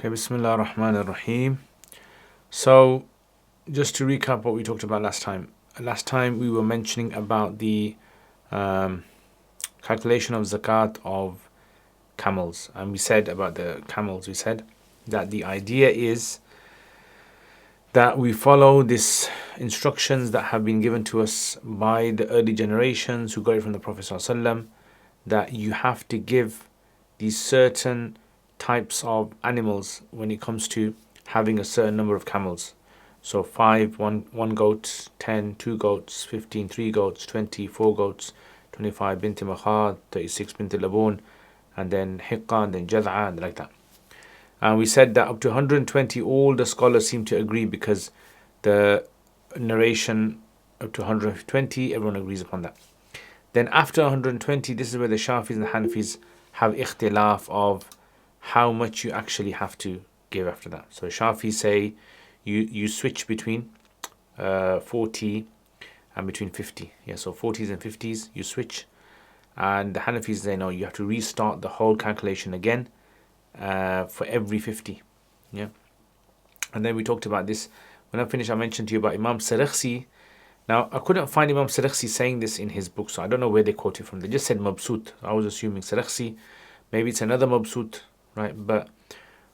Okay, Bismillah ar-Rahman ar-Rahim. So, just to recap what we talked about last time. Last time we were mentioning about the calculation of zakat of camels. And we said about the camels, we said that the idea is that we follow these instructions that have been given to us by the early generations who got it from the Prophet ﷺ, that you have to give these certain types of animals when it comes to having a certain number of camels. So 5, one goat, 10, 2 goats, 15, 3 goats, 20, 4 goats, 25 binti makhad, 36 binti labun, and then hiqqa, and then jad'a, and like that. And we said that up to 120, all the scholars seem to agree, because the narration up to 120, everyone agrees upon that. Then after 120, this is where the Shafis and the Hanafis have ikhtilaf of how much you actually have to give after that. So Shafis say you switch between 40 and between 50. Yeah, so 40s and 50s, you switch. And the Hanafis say no, you have to restart the whole calculation again for every 50. Yeah. And then we talked about this. When I finished, I mentioned to you about Imam Sarakhsi. Now, I couldn't find Imam Sarakhsi saying this in his book, so I don't know where they quote it from. They just said Mabsut. I was assuming Sarakhsi. Maybe it's another Mabsut, right? But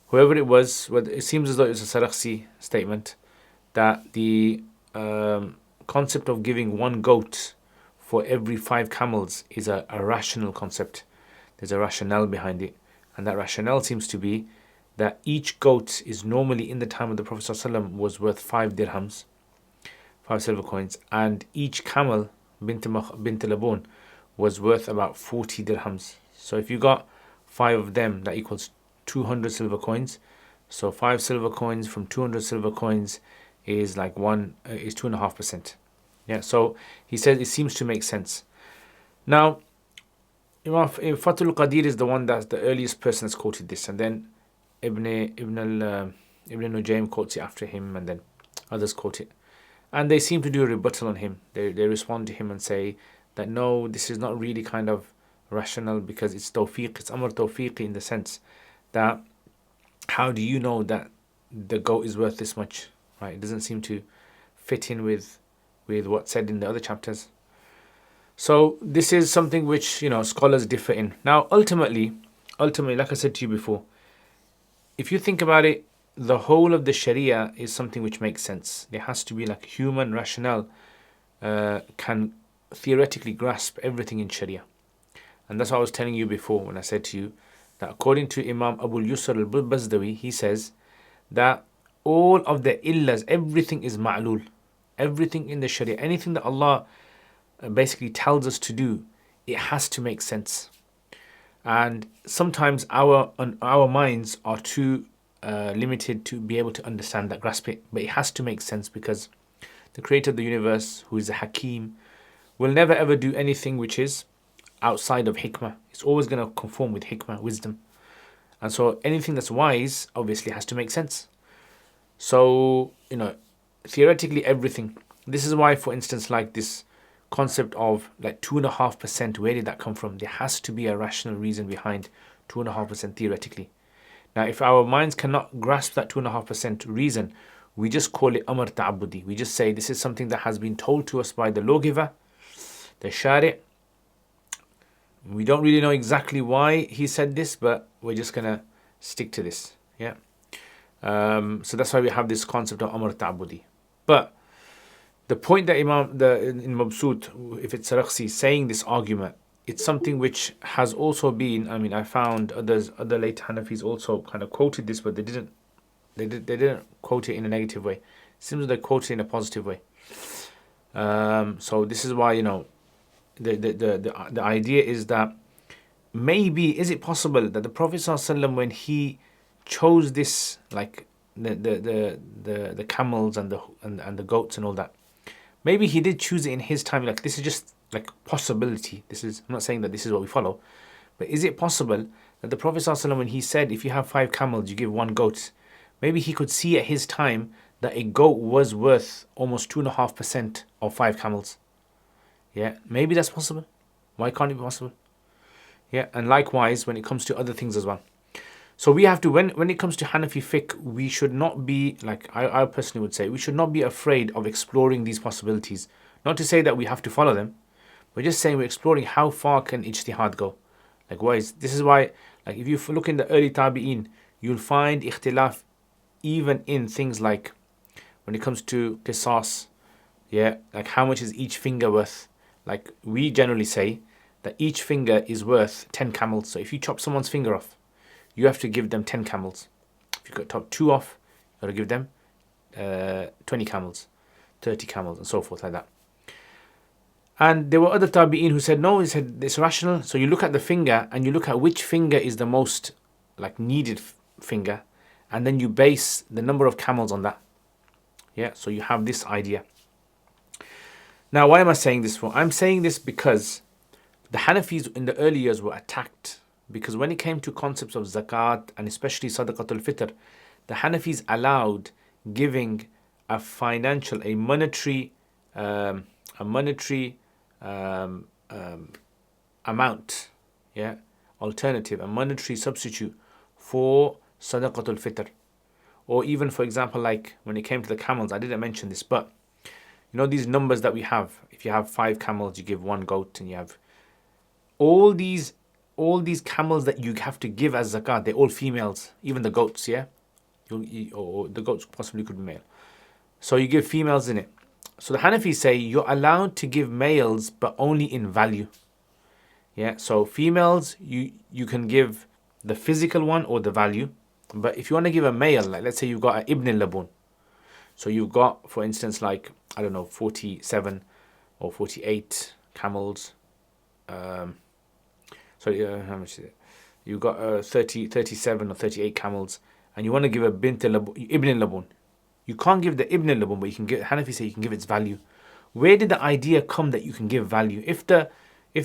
whoever it was, it seems as though it's a Sarakhsi statement, that the concept of giving one goat for every 5 camels is a rational concept. There's a rationale behind it. And that rationale seems to be that each goat is normally, in the time of the Prophet ﷺ, was worth 5 dirhams, 5 silver coins, and each camel, bint labun, was worth about 40 dirhams. So if you got 5 of them, that equals 200 silver coins. So 5 silver coins from 200 silver coins is like 2.5%. Yeah, so he says it seems to make sense. Now, Imam Fatul Qadir is the one that's the earliest person that's quoted this, and then Ibn Nujaym quotes it after him, and then others quote it. And they seem to do a rebuttal on him. They respond to him and say that no, this is not really kind of rational, because it's tawfiq, it's amr tawfiqi, in the sense that how do you know that the goat is worth this much, right? It doesn't seem to fit in with what's said in the other chapters. So this is something which, scholars differ in. Now, ultimately, like I said to you before, if you think about it, the whole of the Sharia is something which makes sense. There has to be like human rationale can theoretically grasp everything in Sharia. And that's what I was telling you before when I said to you that according to Imam Abu Yusr al-Bazdawi, he says that all of the illas, everything is ma'lul. Everything in the Sharia, anything that Allah basically tells us to do, it has to make sense. And sometimes our minds are too limited to be able to understand that, grasp it. But it has to make sense, because the creator of the universe, who is a Hakim, will never ever do anything which is outside of hikmah. It's always going to conform with hikmah, wisdom. And so anything that's wise obviously has to make sense. So, theoretically everything. This is why, for instance, like this concept of like 2.5%, where did that come from? There has to be a rational reason behind 2.5% theoretically. Now, if our minds cannot grasp that 2.5% reason, we just call it amr ta'abbudi. We just say this is something that has been told to us by the lawgiver, the shari'. We don't really know exactly why he said this, but we're just gonna stick to this. Yeah. So that's why we have this concept of amr ta'abbudi. But the point that in Mabsut, if it's Sarakhsi saying this argument, it's something which has also been, I found other late Hanafis also kind of quoted this, but they didn't quote it in a negative way. It seems they quoted it in a positive way. So this is why, the idea is that maybe, is it possible that the Prophet ﷺ, when he chose this, like the camels and the goats and all that, maybe he did choose it in his time. Like, this is just like possibility. I'm not saying that this is what we follow, but is it possible that the Prophet ﷺ, when he said, if you have 5 camels, you give 1 goat, maybe he could see at his time that a goat was worth almost 2.5% of 5 camels. Yeah, maybe that's possible. Why can't it be possible? Yeah, and likewise when it comes to other things as well. So we have to, when it comes to Hanafi fiqh, we should not be, like I personally would say, we should not be afraid of exploring these possibilities. Not to say that we have to follow them, we're just saying we're exploring how far can ijtihad go. Like this is why, like if you look in the early tabi'in, you'll find ikhtilaf even in things like when it comes to qisas, yeah, like how much is each finger worth? Like we generally say that each finger is worth 10 camels. So if you chop someone's finger off, you have to give them 10 camels. If you got top 2 off, you got to give them 20 camels, 30 camels, and so forth like that. And there were other tabi'in who said, no, he said it's rational. So you look at the finger and you look at which finger is the most like needed finger, and then you base the number of camels on that. Yeah, so you have this idea. Now, why am I saying this for? I'm saying this because the Hanafis in the early years were attacked, because when it came to concepts of zakat and especially sadaqatul fitr, the Hanafis allowed giving a financial, a monetary amount, yeah, alternative, a monetary substitute for sadaqatul fitr. Or even, for example, like when it came to the camels, I didn't mention this, but you know these numbers that we have. If you have 5 camels, you give 1 goat, and you have all these camels that you have to give as zakat. They're all females, even the goats, yeah. Or the goats possibly could be male. So you give females in it. So the Hanafis say you're allowed to give males, but only in value. Yeah. So females, you can give the physical one or the value. But if you want to give a male, like let's say you've got an Ibn Labun. So you've got, for instance, like, I don't know, 47 or 48 camels. How much is it? You've got 37 or 38 camels, and you want to give a Ibn Labun. You can't give the Ibn Labun, but you can give, Hanafi say you can give its value. Where did the idea come that you can give value? If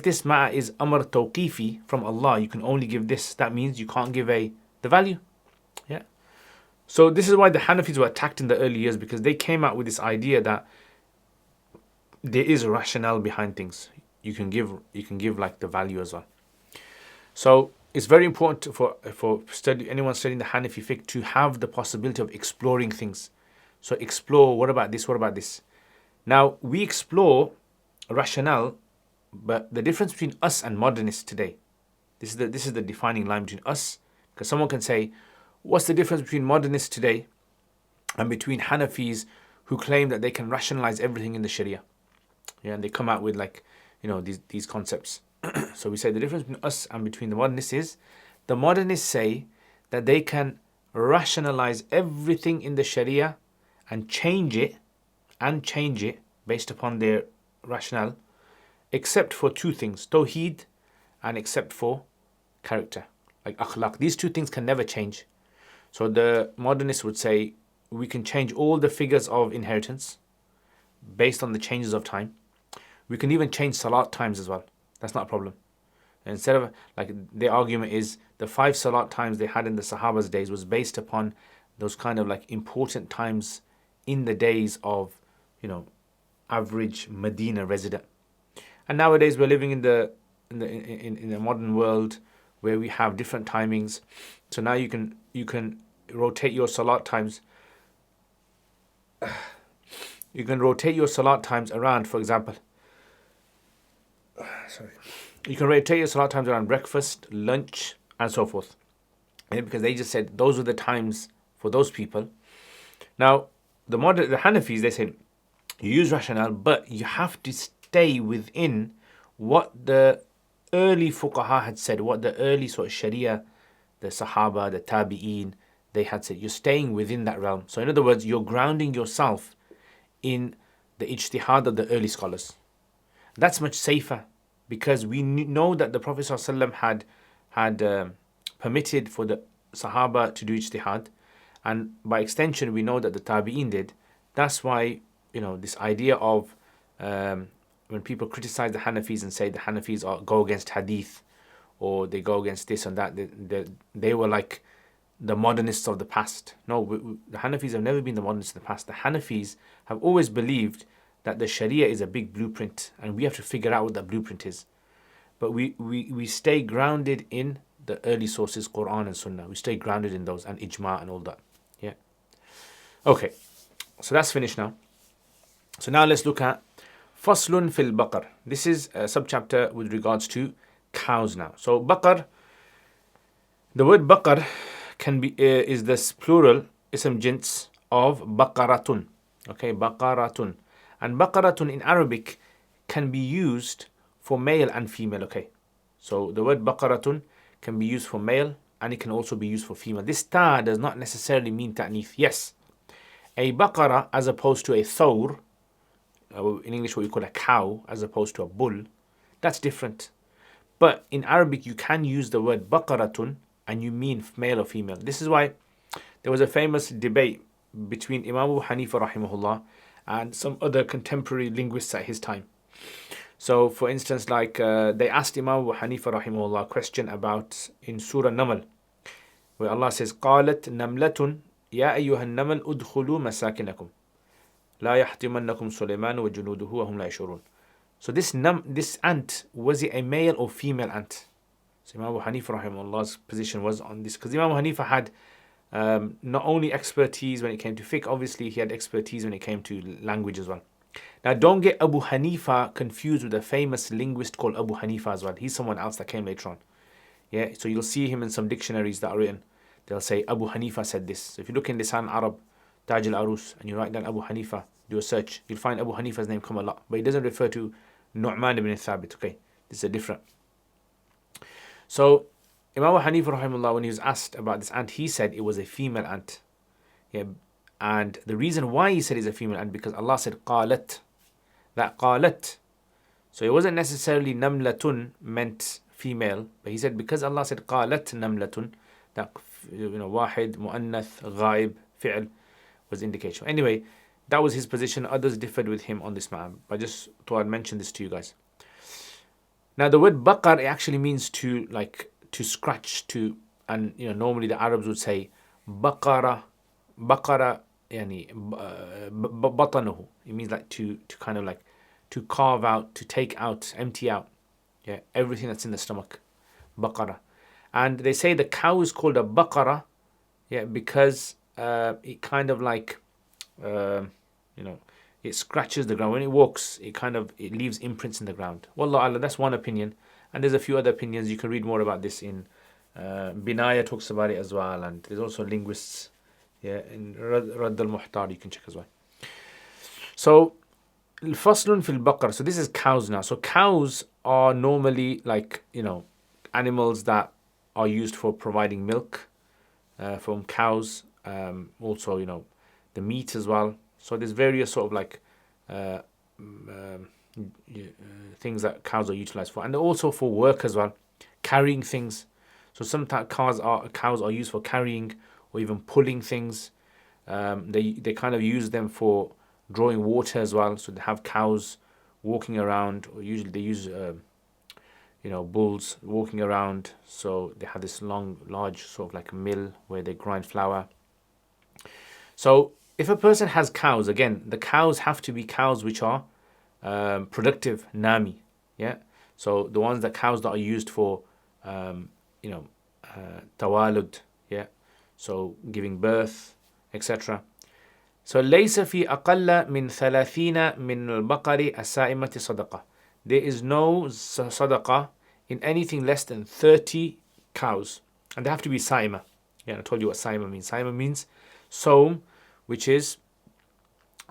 this matter is Amr Tawqifi from Allah, you can only give this. That means you can't give the value. Yeah. So this is why the Hanafis were attacked in the early years, because they came out with this idea that there is a rationale behind things. You can give like the value as well. So it's very important for anyone studying the Hanafi fiqh to have the possibility of exploring things. So explore, what about this? What about this? Now we explore rationale, but the difference between us and modernists today, this is the defining line between us, because someone can say, what's the difference between modernists today and between Hanafis who claim that they can rationalize everything in the Sharia? Yeah, and they come out with like, you know, these concepts. So we say the difference between us and between the modernists is, the modernists say that they can rationalize everything in the Sharia and change it based upon their rationale, except for 2 things, Tawheed, and except for character, like akhlaq. These 2 things can never change. So the modernists would say we can change all the figures of inheritance based on the changes of time. We can even change salat times as well. That's not a problem. Instead of, like, their argument is the 5 salat times they had in the Sahaba's days was based upon those kind of like important times in the days of, you know, average Medina resident. And nowadays we're living in a modern world where we have different timings. So now you can rotate your salat times. You can rotate your salat times around, for example. You can rotate your salat times around breakfast, lunch, and so forth. And because they just said those were the times for those people. Now, the Hanafis, they said you use rationale, but you have to stay within what the early fuqaha had said, what the early sort of Sharia, the Sahaba, the Tabi'een, they had said. You're staying within that realm. So in other words, you're grounding yourself in the ijtihad of the early scholars. That's much safer, because we know that the Prophet ﷺ had permitted for the Sahaba to do ijtihad, and by extension we know that the Tabi'een did. That's why, you know, this idea of when people criticize the Hanafis and say the Hanafis go against hadith, or they go against this and that, they were like the modernists of the past. No, the Hanafis have never been the modernists of the past. The Hanafis have always believed that the Sharia is a big blueprint, and we have to figure out what that blueprint is. But we stay grounded in the early sources, Quran and Sunnah. We stay grounded in those and ijma and all that. Yeah. Okay. So that's finished now. So now let's look at Faslun fil Baqar. This is a subchapter with regards to cows now. So Baqar, the word Baqar can be is this plural ism jins of Baqaratun. Okay, Baqaratun. And Baqaratun in Arabic can be used for male and female. Okay, so the word Baqaratun can be used for male and it can also be used for female. This ta does not necessarily mean ta'nith. Yes, a Baqara as opposed to a thawr, in English what we call a cow, as opposed to a bull, that's different. But in Arabic you can use the word Baqaratun and you mean male or female. This is why there was a famous debate between Imam Abu Hanifa rahimahullah and some other contemporary linguists at his time. So for instance, like they asked Imam Abu Hanifa rahimahullah a question about in Surah Namal, where Allah says, قالت نملة يا أيها النمل ادخلوا مساكنكم لا يحطمنكم سليمان وجنوده وهم لا يشعرون. So this ant, was it a male or female ant? So Imam Abu Hanifa rahimahullah's position was on this, because Imam Abu Hanifa had not only expertise when it came to fiqh, obviously he had expertise when it came to language as well. Now don't get Abu Hanifa confused with a famous linguist called Abu Hanifa as well. He's someone else that came later on. Yeah, so you'll see him in some dictionaries that are written. They'll say Abu Hanifa said this. So if you look in Lisan Arab, Taj al-Arus, and you write down Abu Hanifa, do a search, you'll find Abu Hanifa's name come a lot. But he doesn't refer to Nu'man ibn Thabit. Okay, this is a different. So Imam Abu Hanifa rahimahullah, when he was asked about this ant, he said it was a female ant. Yeah, and the reason why he said it's a female ant, because Allah said qalat, that qalat. So it wasn't necessarily namlatun meant female, but he said because Allah said qalat namlatun, that wahid, muannath, ghaib, fi'l was indication. Anyway, that was his position. Others differed with him on this matter. I just thought I'd mention this to you guys. Now the word baqar, it actually means to scratch, to, and normally the Arabs would say baqara yani batanuhu. It means like to kind of like to carve out, to take out, empty out, yeah, everything that's in the stomach. Baqara. And they say the cow is called a baqara, yeah, because it kind of like it scratches the ground when it walks. It leaves imprints in the ground. Wallah Allah, that's one opinion, and there's a few other opinions. You can read more about this in Binaya talks about it as well, and there's also linguists, yeah, in Radd al-Muhtar you can check as well. So Faslun fil Baqar. So this is cows now. So cows are normally like animals that are used for providing milk from cows. Also the meat as well. So there's various sort of like things that cows are utilized for, and also for work as well, carrying things. So sometimes cows are used for carrying or even pulling things. They kind of use them for drawing water as well. So they have cows walking around, or usually they use bulls walking around. So they have this large sort of like a mill where they grind flour. So if a person has cows, again, the cows have to be cows which are productive, nami, yeah. So the ones that are used for, tawalud, yeah. So giving birth, etc. So ليس في أقل من 30 من البقر السائمة صدقة. There is no sadaqah in anything less than 30 cows, and they have to be saima. Yeah, I told you what saima means. Saima means soam, which is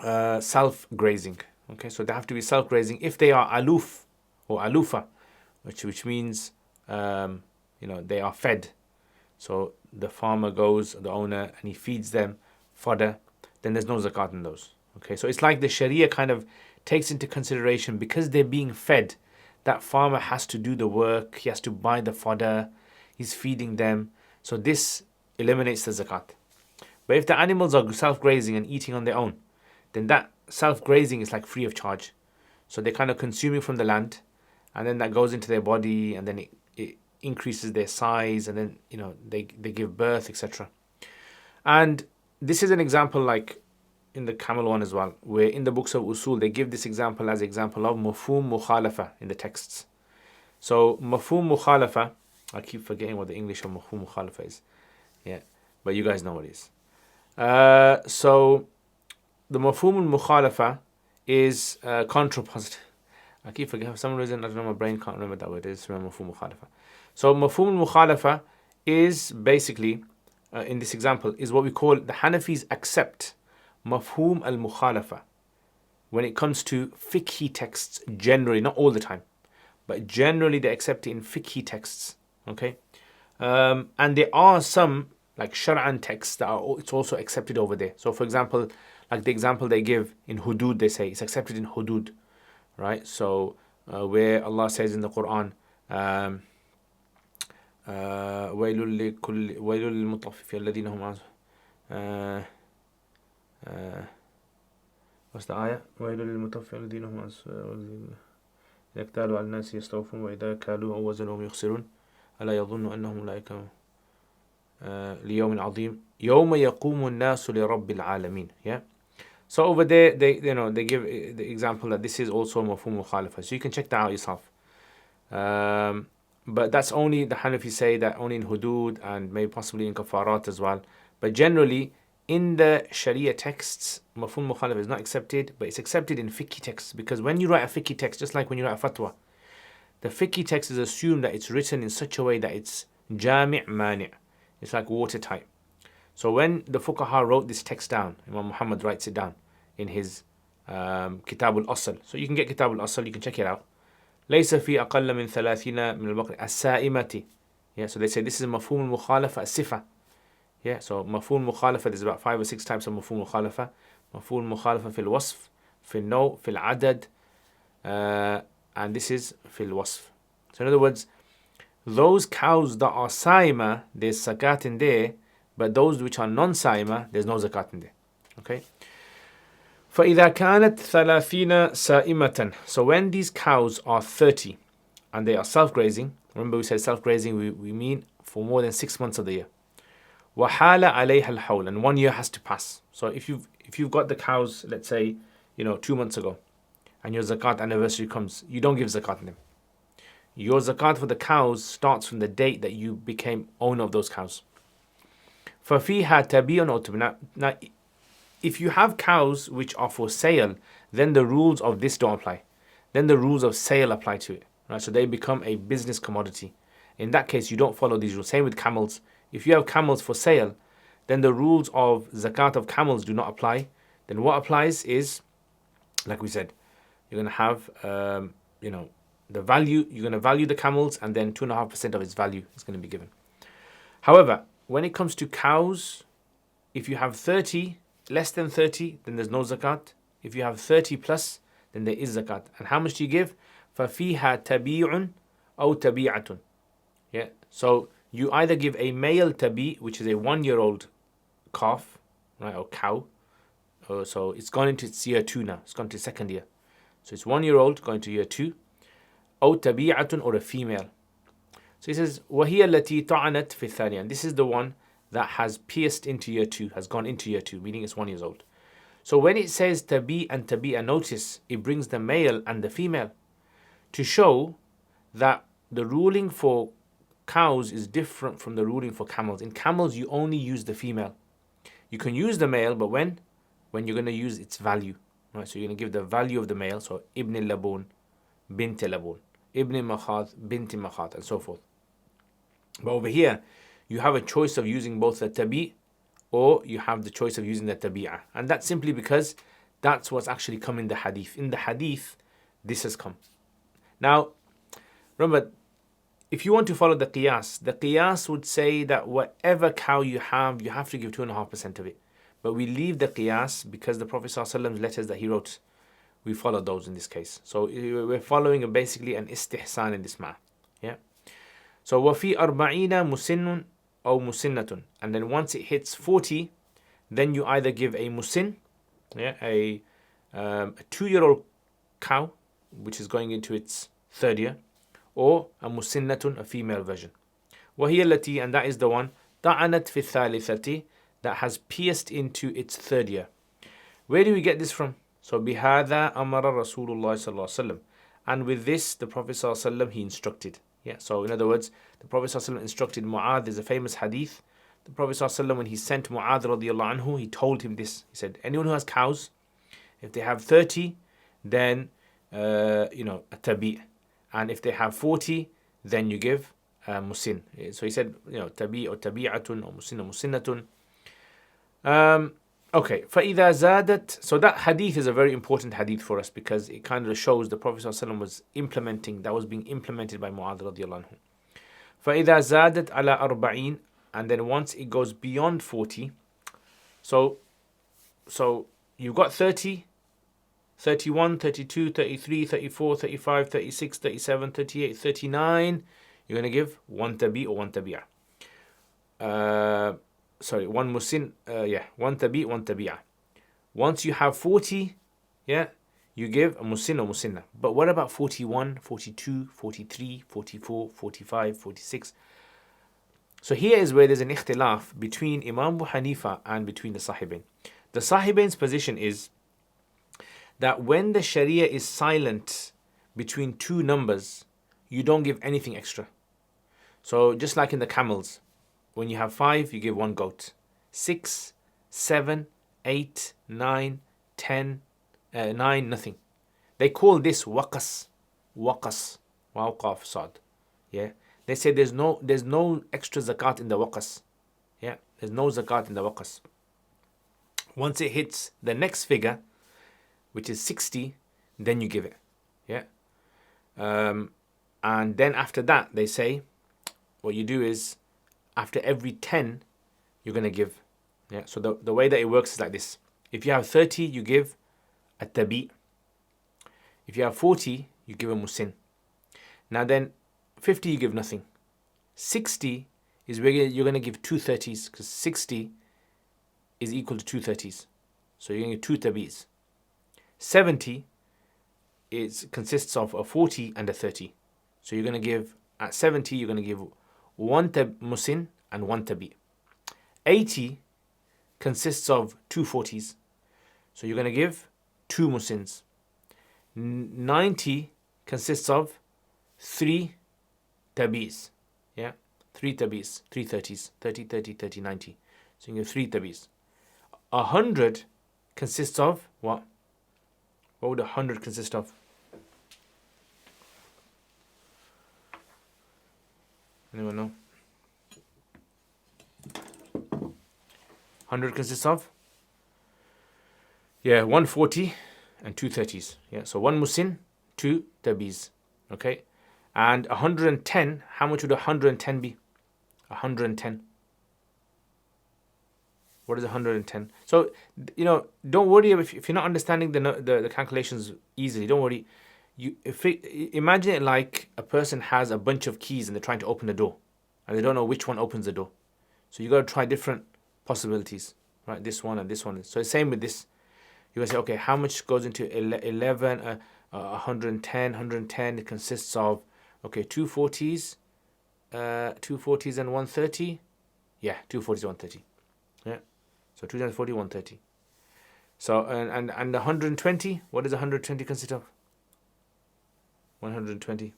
self-grazing. Okay, so they have to be self-grazing. If they are aluf or alufa, which means they are fed. So the farmer goes, the owner, and he feeds them fodder, then there's no zakat in those. Okay, so it's like the Sharia kind of takes into consideration, because they're being fed, that farmer has to do the work, he has to buy the fodder, he's feeding them. So this eliminates the zakat. But if the animals are self-grazing and eating on their own, then that self-grazing is like free of charge. So they're kind of consuming from the land, and then that goes into their body, and then it increases their size, and then they give birth, etc. And this is an example like in the camel one as well, where in the books of usul they give this example as example of mafhum mukhalafa in the texts. So mafhum mukhalafa I keep forgetting what the English of mafhum mukhalafa is. Yeah, but you guys know what it is. So the mafhum mukhalafa is contrapositive. I keep forgetting for some reason. I don't know. My brain can't remember that word. It's mafhum mukhalafa. So mafhum mukhalafa is basically in this example is what we call the Hanafis accept mafhum al mukhalafa when it comes to fiqhi texts generally, not all the time, but generally they accept it in fiqhi texts. Okay, and there are some like Shar'an texts that are it's also accepted over there. So for example, like the example they give in hudud, they say it's accepted in hudud, right? So where Allah says in the Quran, ويل للمطففين الذين هم what's the ayah? ويل للمطففين الذين هم إذا اكتالوا على الناس يستوفون وإذا كالوا أو وزنهم يخسرون ألا يظن أنهم أولئك ليوم عظيم يوم يقوم الناس لرب العالمين. Yeah. So over there they give the example that this is also mafhum mukhalafa. So you can check that out yourself. But that's only the Hanafis say that only in hudud and maybe possibly in kafarat as well. But generally in the Sharia texts, mafhum mukhalafa is not accepted, but it's accepted in fiqh texts, because when you write a fiqh text, just like when you write a fatwa, the fiqh text is assumed that it's written in such a way that it's jami' mani'. It's like watertight. So when the fuqaha wrote this text down, Imam Muhammad writes it down in his Kitab al-Asl. So you can get Kitab al-Asl, you can check it out. ليس في أقل من 30 من البقر السائمة. Yeah, so they say this is مفهوم المخالفة الصفة. Yeah, so مفهوم المخالفة, there's about 5 or 6 types of مفهوم المخالفة. مفهوم المخالفة في الوصف, في النوع, في العدد, and this is في الوصف. So in other words, those cows that are saima, there's zakat in there, but those which are non-saima, there's no zakat in there. Okay? فإذا كانت 30 سائمة. So when these cows are 30 and they are self-grazing, remember we said self-grazing, we mean for more than 6 months of the year. وحال عليها الحول, and 1 year has to pass. So if you've got the cows, let's say 2 months ago, and your zakat anniversary comes, you don't give zakat in them. Your zakat for the cows starts from the date that you became owner of those cows. فَفِيهَا تَبِيٌ أَوْ تَبْنَى. Now, if you have cows which are for sale, then the rules of this don't apply. Then the rules of sale apply to it. Right? So they become a business commodity. In that case, you don't follow these rules. Same with camels. If you have camels for sale, then the rules of zakat of camels do not apply. Then what applies is, like we said, you're going to have, the value, you're going to value the camels, and then 2.5% of its value is going to be given. However, when it comes to cows, if you have 30, less than 30, then there's no zakat. If you have 30 plus, then there is zakat. And how much do you give? فَفِيهَا تَبِيعٌ أَوْ تَبِيعَةٌ. Yeah. So you either give a male tabi, which is a 1-year-old calf, right, or cow. So it's gone into its year 2 now. It's gone to 2nd year. So it's 1-year-old going to year 2. أو تبيعة, or a female. So he says وهي التي طعنت في الثانية. And this is the one that has pierced into year 2, has gone into year 2, meaning it's 1 year old. So when it says tabi and tabi'a, notice it brings the male and the female to show that the ruling for cows is different from the ruling for camels. In camels, you only use the female. You can use the male, but when you're going to use its value, right? So you're going to give the value of the male. So ibn al-labun, bint al-labun, ibn makhad, bint makhad, and so forth. But over here, you have a choice of using both the tabi, or you have the choice of using the tabi'ah. And that's simply because that's what's actually come in the hadith. In the hadith, this has come. Now, remember, if you want to follow the qiyas would say that whatever cow you have to give 2.5% of it. But we leave the qiyas because the Prophet ﷺ's letters that he wrote, we follow those in this case. So we're following basically an istihsan in this matter. Yeah. So وَفِي أَرْبَعِينَ مُسِنٌ أو مُسِنَّةٌ. And then once it hits 40, then you either give a musin, yeah, a 2-year-old cow, which is going into its 3rd year, or a musinnatun, a female version. وَهِيَ الَّتِي, and that is the one, طَعَنَتْ فِي الثَّالِثَةِ, that has pierced into its 3rd year. Where do we get this from? So بِهَذَا أَمَرَ رَسُولُ اللَّهِ صَلَّى اللَّهُ عَلَيْهِ وسلم. And with this, the Prophet صلى الله عليه وسلم, he instructed. Yeah, so in other words, the Prophet ﷺ instructed Mu'adh. There's a famous hadith. The Prophet ﷺ, when he sent Mu'adh radiallahu anhu, he told him this. He said, anyone who has cows, if they have 30, then, a tabi'. And if they have 40, then you give musin. So he said, tabi' or tabi'atun or musin or musinnatun. Okay, فَإِذَا زَادَتْ. So that hadith is a very important hadith for us because it kind of shows the Prophet ﷺ was implementing, that was being implemented by Mu'adh radiallahu anhu. فَإِذَا زَادَتْ عَلَى أَرْبَعِينَ. And then once it goes beyond 40, so you've got 30, 31, 32, 33, 34, 35, 36, 37, 38, 39. You're going to give one tabi or one tabi'ah. One musin, one tabi, one tabi'ah. Once you have 40, you give a musin or musinna. But what about 41, 42, 43, 44, 45, 46? So here is where there's an ikhtilaf between Imam Abu Hanifa and between the Sahibain. The Sahibain's position is that when the Sharia is silent between two numbers, you don't give anything extra. So just like in the camels, when you have 5, you give 1 goat. 6, 7, 8, 9, 10, 9, nothing. They call this waqas, waqaf sad. Yeah. They say there's no extra zakat in the waqas. Yeah, there's no zakat in the waqas. Once it hits the next figure, which is 60, then you give it. Yeah. And then after that, they say, what you do is, after every 10, you're going to give. Yeah. So the way that it works is like this. If you have 30, you give a tabi. If you have 40, you give a musin. Now then, 50, you give nothing. 60 is where you're going to give 2 30s, because 60 is equal to 2 30s. So you're going to give 2 tabis. 70 consists of a 40 and a 30. So you're going to give, at 70, you're going to give 1 musin and 1 tabi. 80 consists of 2 40s. So you're going to give 2 musins. 90 consists of 3 tabis. Yeah, 3 tabis, 3 30s, 30, 30, 30, 90. So you give 3 tabis. 100 consists of what? What would 100 consist of? Anyone know? 100 consists of? Yeah, 140 and 2 30s. Yeah, so 1 musin, 2 tabis. Okay. And 110, how much would 110 be? 110. What is 110? So, don't worry if you're not understanding the calculations easily. Don't worry. Imagine it like a person has a bunch of keys and they're trying to open the door, and they don't know which one opens the door. So you got to try different possibilities, right? This one and this one. So the same with this. You got to say, okay, how much goes into 11? 110. It consists of 2 40s, 2 40s and 130. Yeah, 2 40s and 130. Yeah. So 240, 130. So and 120, what does 120 consist of? 120.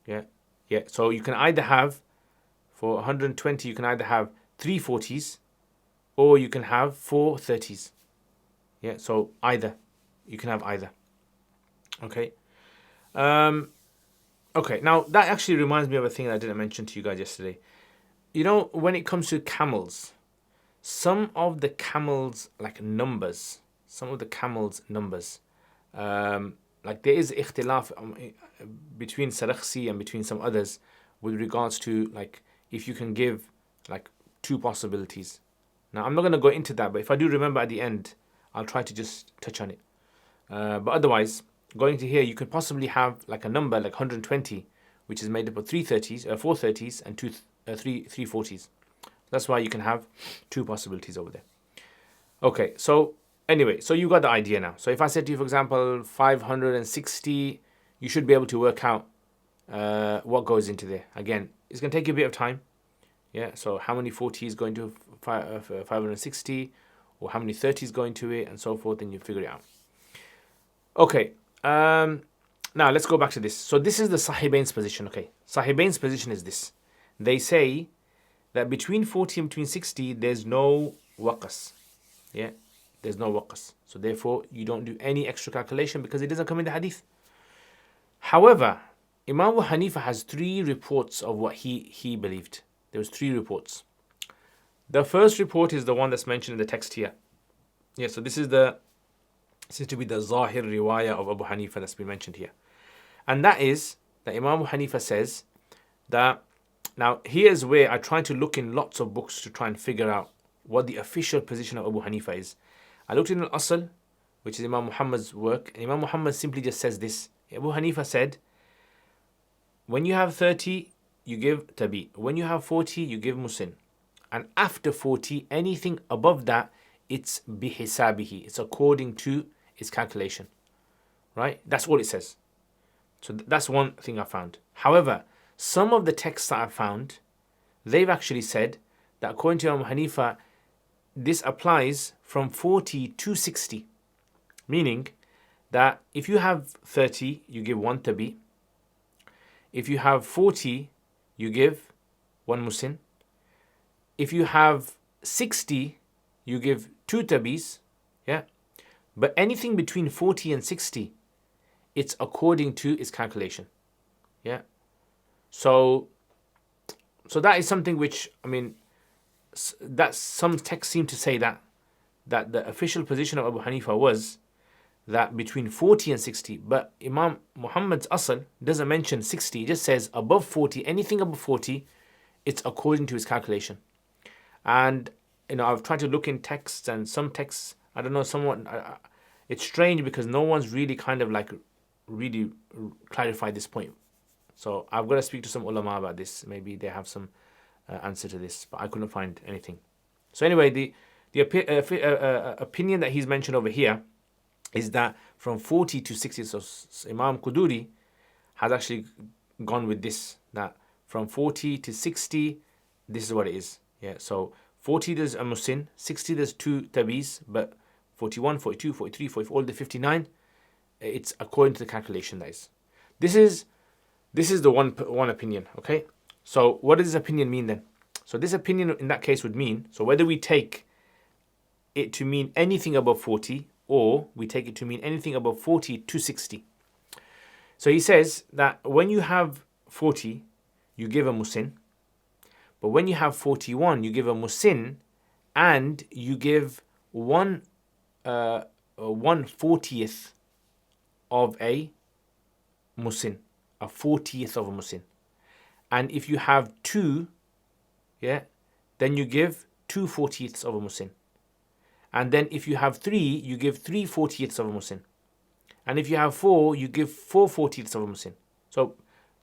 Yeah. Yeah. So you can either have, for 120, you can either have 3 40s or you can have 4 30s. Yeah. So either. You can have either. Okay. Okay. Now that actually reminds me of a thing that I didn't mention to you guys yesterday. When it comes to camels, some of the camels numbers, like there is ikhtilaf between Sarakhsi and between some others with regards to if you can give 2 possibilities. Now I'm not going to go into that, but if I do remember at the end, I'll try to just touch on it. But otherwise, going to here, you could possibly have a number like 120, which is made up of 4 30s and 3 40s. That's why you can have 2 possibilities over there. Okay, so anyway, so you got the idea now. So if I said to you, for example, 560, you should be able to work out what goes into there. Again, it's going to take you a bit of time. Yeah, so how many 40s go into 560, or how many 30s go into it, and so forth, and you figure it out. Okay, Now let's go back to this. So this is the Sahibain's position. Okay, Sahibain's position is this. They say that between 40 and between 60, there's no waqas. Yeah, there's no waqas. So therefore, you don't do any extra calculation because it doesn't come in the hadith. However, Imam Abu Hanifa has three reports of what he believed. There was three reports. The first report is the one that's mentioned in the text here. Yeah, so this is seems to be the Zahir riwayah of Abu Hanifa that's been mentioned here. And that is that Imam Abu Hanifa says that, now here's where I try to look in lots of books to try and figure out what the official position of Abu Hanifa is. I looked in Al-Asl, which is Imam Muhammad's work, and Imam Muhammad simply just says this. Abu Hanifa said, when you have 30, you give tabi. When you have 40, you give musin. And after 40, anything above that, it's bihisabihi. It's according to its calculation. Right? That's all it says. So that's one thing I found. However, some of the texts that I found, they've actually said that according to Imam Hanifa, this applies from 40 to 60. Meaning that if you have 30, you give one tabi. If you have 40, you give one musin. If you have 60, you give two tabis. Yeah. But anything between 40 and 60, it's according to its calculation. Yeah. So that is something which, I mean, that some texts seem to say that the official position of Abu Hanifa was that between 40 and 60, but Imam Muhammad's Asl doesn't mention 60, it just says above 40, anything above 40, it's according to his calculation. And, I've tried to look in texts, and some texts, I don't know, it's strange because no one's really kind of like really clarified this point. So I've got to speak to some ulama about this. Maybe they have some answer to this, but I couldn't find anything. So anyway, the opinion that he's mentioned over here is that from 40 to 60, so Imam Quduri has actually gone with this, that from 40 to 60, this is what it is. Yeah, so 40 there's a musin, 60 there's two tabis, but 41, 42, 43, 44, all the 59, it's according to the calculation that is. This is the one opinion, okay? So what does this opinion mean then? So this opinion in that case would mean, so whether we take it to mean anything above 40 or we take it to mean anything above 40 to 60. So he says that when you have 40, you give a musin. But when you have 41, you give a musin, and you give 1/40th of a musin, a 40th of a musin. And if you have two, then you give 2/40ths of a musin. And then if you have three, you give 3/40ths of a musin. And if you have four, you give 4/40ths of a musin. So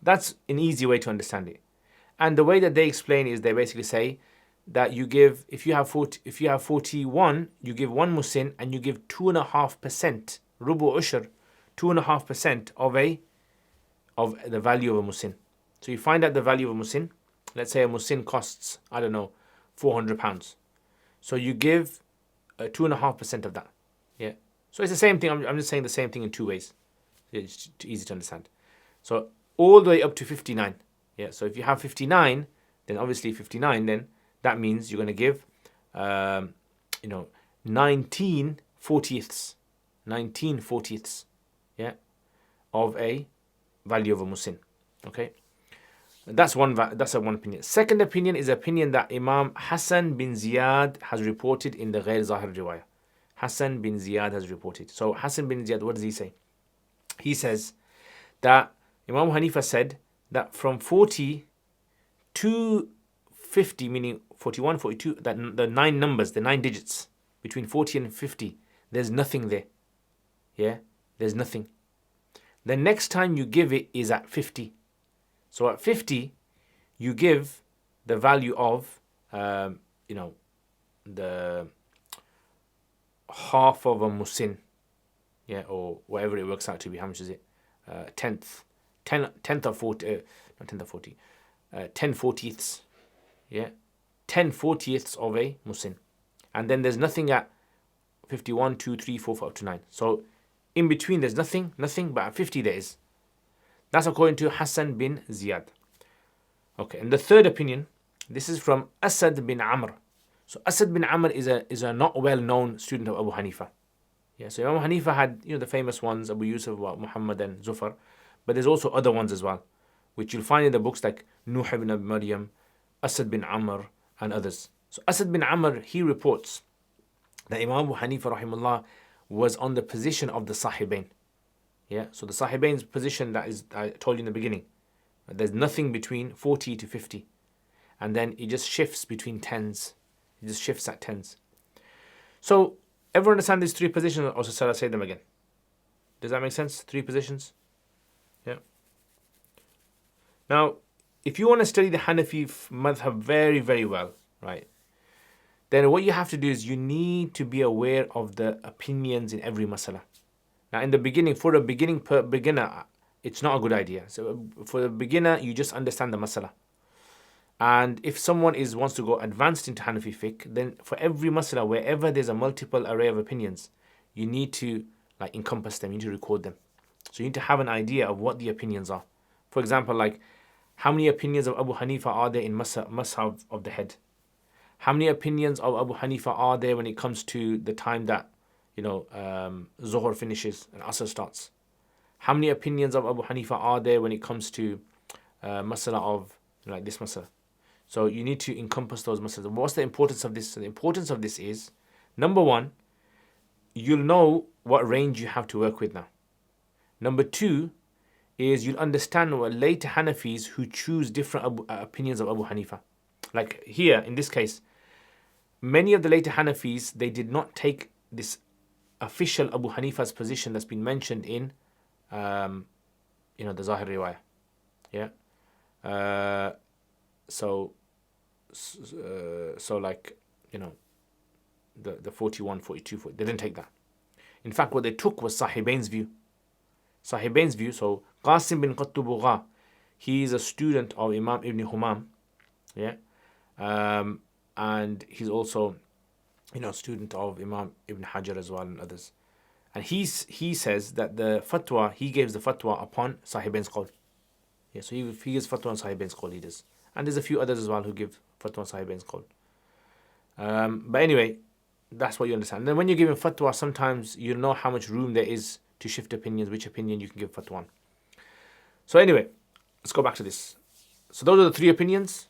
that's an easy way to understand it. And the way that they explain is they basically say that you give, if you have 41, you give one musin and you give 2.5%, rubu ushur, 2.5% of the value of a musin. So you find out the value of a musin. Let's say a musin costs, I don't know, £400. So you give 2.5% of that. Yeah. So it's the same thing. I'm just saying the same thing in two ways. It's easy to understand. So all the way up to 59. Yeah. So if you have 59, then obviously 59, then that means you're going to give, 19/40ths. 19/40ths. Yeah. Of a value of a musin. Okay. That's one opinion. Second opinion is opinion that Imam Hassan bin Ziyad has reported in the Ghair Zahir Riwayah. Hassan bin Ziyad has reported. So Hassan bin Ziyad, what does he say? He says that Imam Hanifa said that from 40 to 50, meaning 41, 42, that the 9 numbers, the 9 digits, between 40 and 50, there's nothing there. Yeah, there's nothing. The next time you give it is at 50. So at 50, you give the value of, the half of a musin, yeah, or whatever it works out to be. How much is it? 10th of 40, not 10th of 40, 10/40ths, yeah, 10/40ths of a musin. And then there's nothing at 51, 2, 3, 4, 5 up to 9. So in between there's nothing, but at 50 there is. That's according to Hassan bin Ziyad. Okay, and the third opinion, this is from Asad bin Amr. So Asad bin Amr is a not well-known student of Abu Hanifa. Yeah, so Imam Hanifa had the famous ones, Abu Yusuf, Muhammad and Zufar, but there's also other ones as well, which you'll find in the books like Nuh ibn Abi Maryam, Asad bin Amr, and others. So Asad bin Amr, he reports that Imam Abu Hanifa rahimullah was on the position of the Sahibain. Yeah, so the Sahibain's position, that is, I told you in the beginning, there's nothing between 40 to 50. And then it just shifts between tens. It just shifts at tens. So, everyone understand these three positions? Or shall I say them again? Does that make sense? Three positions? Yeah. Now, if you want to study the Hanafi madhab very, very well, right, then what you have to do is you need to be aware of the opinions in every masala. Now, in the beginning, for a beginner, it's not a good idea. So, for a beginner, you just understand the masala. And if someone wants to go advanced into Hanafi fiqh, then for every masala, wherever there's a multiple array of opinions, you need to encompass them, you need to record them. So you need to have an idea of what the opinions are. For example, how many opinions of Abu Hanifa are there in mashab of the head? How many opinions of Abu Hanifa are there when it comes to the time that Zuhr finishes and Asr starts? How many opinions of Abu Hanifa are there when it comes to masala of this masala? So you need to encompass those masalas. What's the importance of this? So the importance of this is, number one, you'll know what range you have to work with now. Number two is you'll understand what later Hanafis who choose different opinions of Abu Hanifa. Like here, in this case, many of the later Hanafis, they did not take this official Abu Hanifa's position that's been mentioned in the Zahir Riwayah. Yeah. So the 41, 42, 40, they didn't take that. In fact, what they took was Sahibain's view. So Qasim bin Qattubugha, he is a student of Imam Ibn Humam. Yeah. And he's also, student of Imam Ibn Hajar as well and others. And he says that he gives the fatwa upon Sahibain's qawl. Yeah, so he gives fatwa on Sahibain's qawl, he does. And there's a few others as well who give fatwa on Sahibain's qawl. But anyway, that's what you understand. And then when you're giving fatwa, sometimes you know how much room there is to shift opinions, which opinion you can give fatwa on. So anyway, let's go back to this. So those are the three opinions.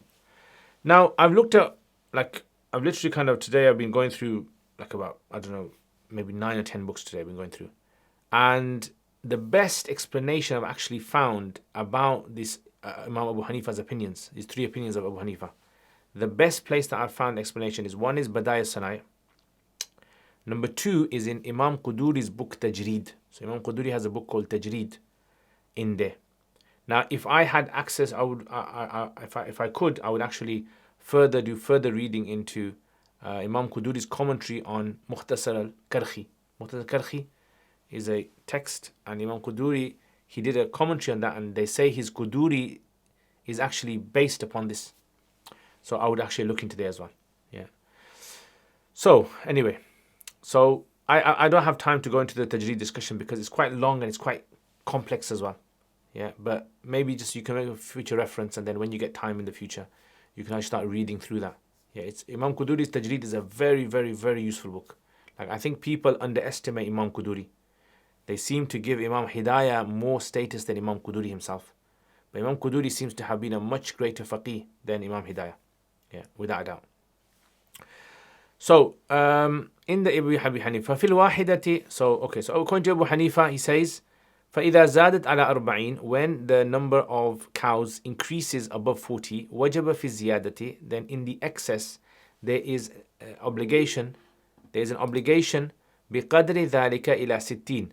Now, I've looked at, I've literally today I've been going through about, I don't know, maybe 9 or 10 books today I've been going through. And the best explanation I've actually found about this Imam Abu Hanifa's opinions, these three opinions of Abu Hanifa, the best place that I've found explanation is, one is Badaya Sanai. Number two is in Imam Quduri's book Tajreed. So Imam Quduri has a book called Tajreed in there. Now, if I had access, I would, if I could, I would actually do further reading into Imam Quduri's commentary on Mukhtasar al-Karhi. Mukhtasar al-Karhi is a text, and Imam Quduri, he did a commentary on that, and they say his Quduri is actually based upon this. So I would actually look into there as well. Yeah. So anyway, I don't have time to go into the Tajreed discussion because it's quite long and it's quite complex as well. Yeah, but maybe just you can make a future reference, and then when you get time in the future, you can actually start reading through that. Yeah, it's Imam Quduri's Tajreed is a very, very, very useful book. I think people underestimate Imam Quduri. They seem to give Imam Hidayah more status than Imam Quduri himself. But Imam Quduri seems to have been a much greater faqih than Imam Hidayah. Yeah, without a doubt. So, in the Abu Hanifa, فِي الْوَاحِدَةِ so according to Abu Hanifa, he says, فَإِذَا زَادَتْ عَلَى 40, when the number of cows increases above 40, وَجَبَ فِي الزِّيَادَةِ, then in the excess, there is an obligation بِقَدْرِ ذَلِكَ إِلَى 60,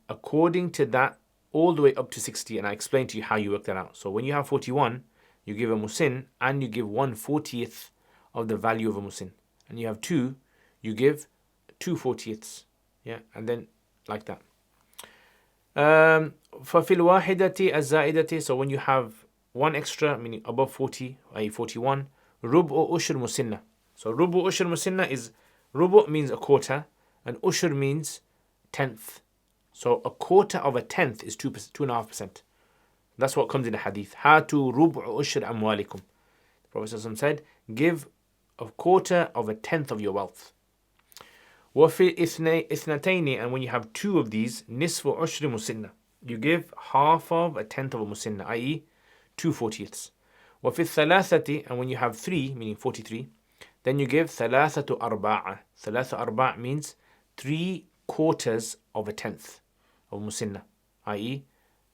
according to that, all the way up to 60, and I explained to you how you work that out. So when you have 41, you give a musin, and you give 1/40th of the value of a musin. And you have 2, you give 2/40ths. Yeah, and then like that. فَفِي الْوَاحِدَةِ الزَّائِدَةِ, so when you have one extra, meaning above 40, i.e. 41, رُبْعُ أُشْرْ مُسِنَّةِ. So رُبْعُ أُشْرْ مُسِنَّةِ is, rubu means a quarter, and ushur means tenth. So a quarter of a tenth is 2.5%. That's what comes in the hadith. Hatu rub'u ushr amwalikum. The Prophet ﷺ said, give a quarter of a tenth of your wealth. وفي اثنتين, and when you have two of these, نصف عشر مسنة, you give half of a tenth of a musinna, i.e. 2/40. وفي الثلاثة, and when you have three, meaning 43, then you give ثلاثة أرباع. ثلاثة أرباع means 3/4 of a tenth of musinna, i.e.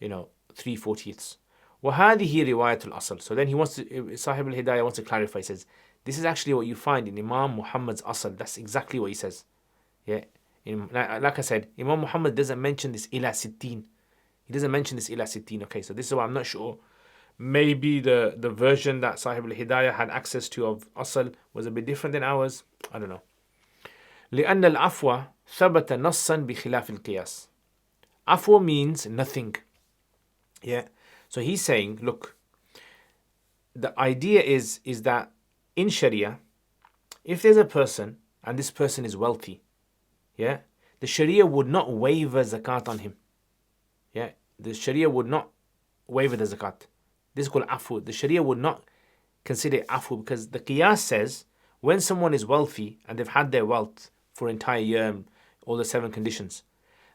3/40. وهذه رواية الأصل. So then he wants to, Sahib al-Hidayah wants to clarify. He says, this is actually what you find in Imam Muhammad's asal. That's exactly what he says. Yeah, like I said, Imam Muhammad doesn't mention this ila sittin. He doesn't mention this ila sittin. Okay, so this is why I'm not sure. Maybe the version that Sahib al-Hidayah had access to of asal was a bit different than ours. I don't know. لأن العفو ثبت نصا بخلاف القياس. Afwa means nothing. Yeah. So he's saying, look, the idea is that in Sharia, if there's a person and this person is wealthy, yeah, the Sharia would not waiver zakat on him. Yeah, the Sharia would not waiver the zakat. This is called afu. The Sharia would not consider afu because the qiyas says when someone is wealthy and they've had their wealth for an entire year, all the 7 conditions,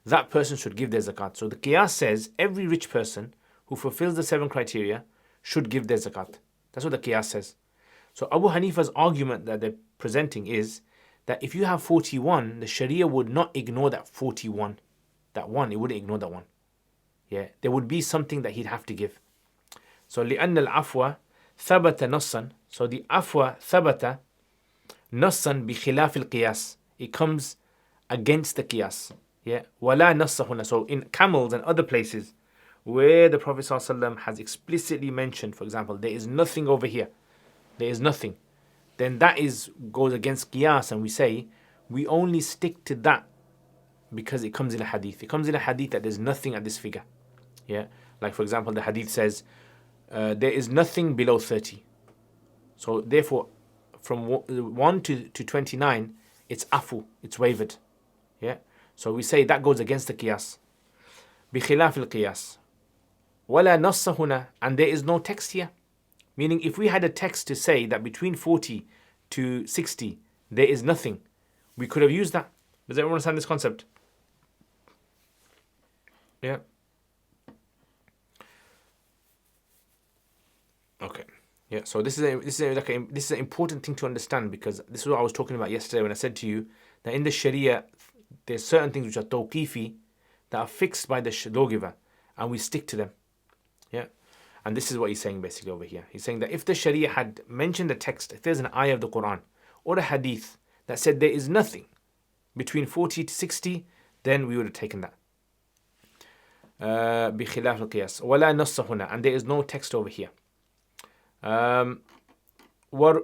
that person should give their zakat. So the qiyas says every rich person who fulfills the 7 criteria should give their zakat. That's what the qiyas says. So Abu Hanifa's argument that they're presenting is that if you have 41, the Sharia would not ignore that 41. That one, it wouldn't ignore that one. Yeah, there would be something that he'd have to give. So لأن العفو ثبت نصا. So the afwa ثبت نصا بخلاف القياس. It comes against the qiyas. Yeah, ولا نص هنا. So in camels and other places where the Prophet ﷺ has explicitly mentioned, for example, there is nothing over here, there is nothing, then that goes against qiyas, and we say we only stick to that because it comes in a hadith. It comes in a hadith that there's nothing at this figure. Yeah, like for example, the hadith says there is nothing below 30. So therefore, from 1 to 29, it's afu, it's wavered. Yeah, so we say that goes against the qiyas. بخلاف القياس ولا نص هنا, and there is no text here. Meaning, if we had a text to say that between 40 to 60 there is nothing, we could have used that. Does everyone understand this concept? Yeah. Okay. Yeah. So this is an important thing to understand, because this is what I was talking about yesterday when I said to you that in the Sharia there's certain things which are tawqifi, that are fixed by the lawgiver, and we stick to them. Yeah. And this is what he's saying basically over here. He's saying that if the Sharia had mentioned a text, if there's an ayah of the Quran or a hadith that said there is nothing between 40 to 60, then we would have taken that. بخلاف القياس ولا نص هنا, and there is no text over here. Now, so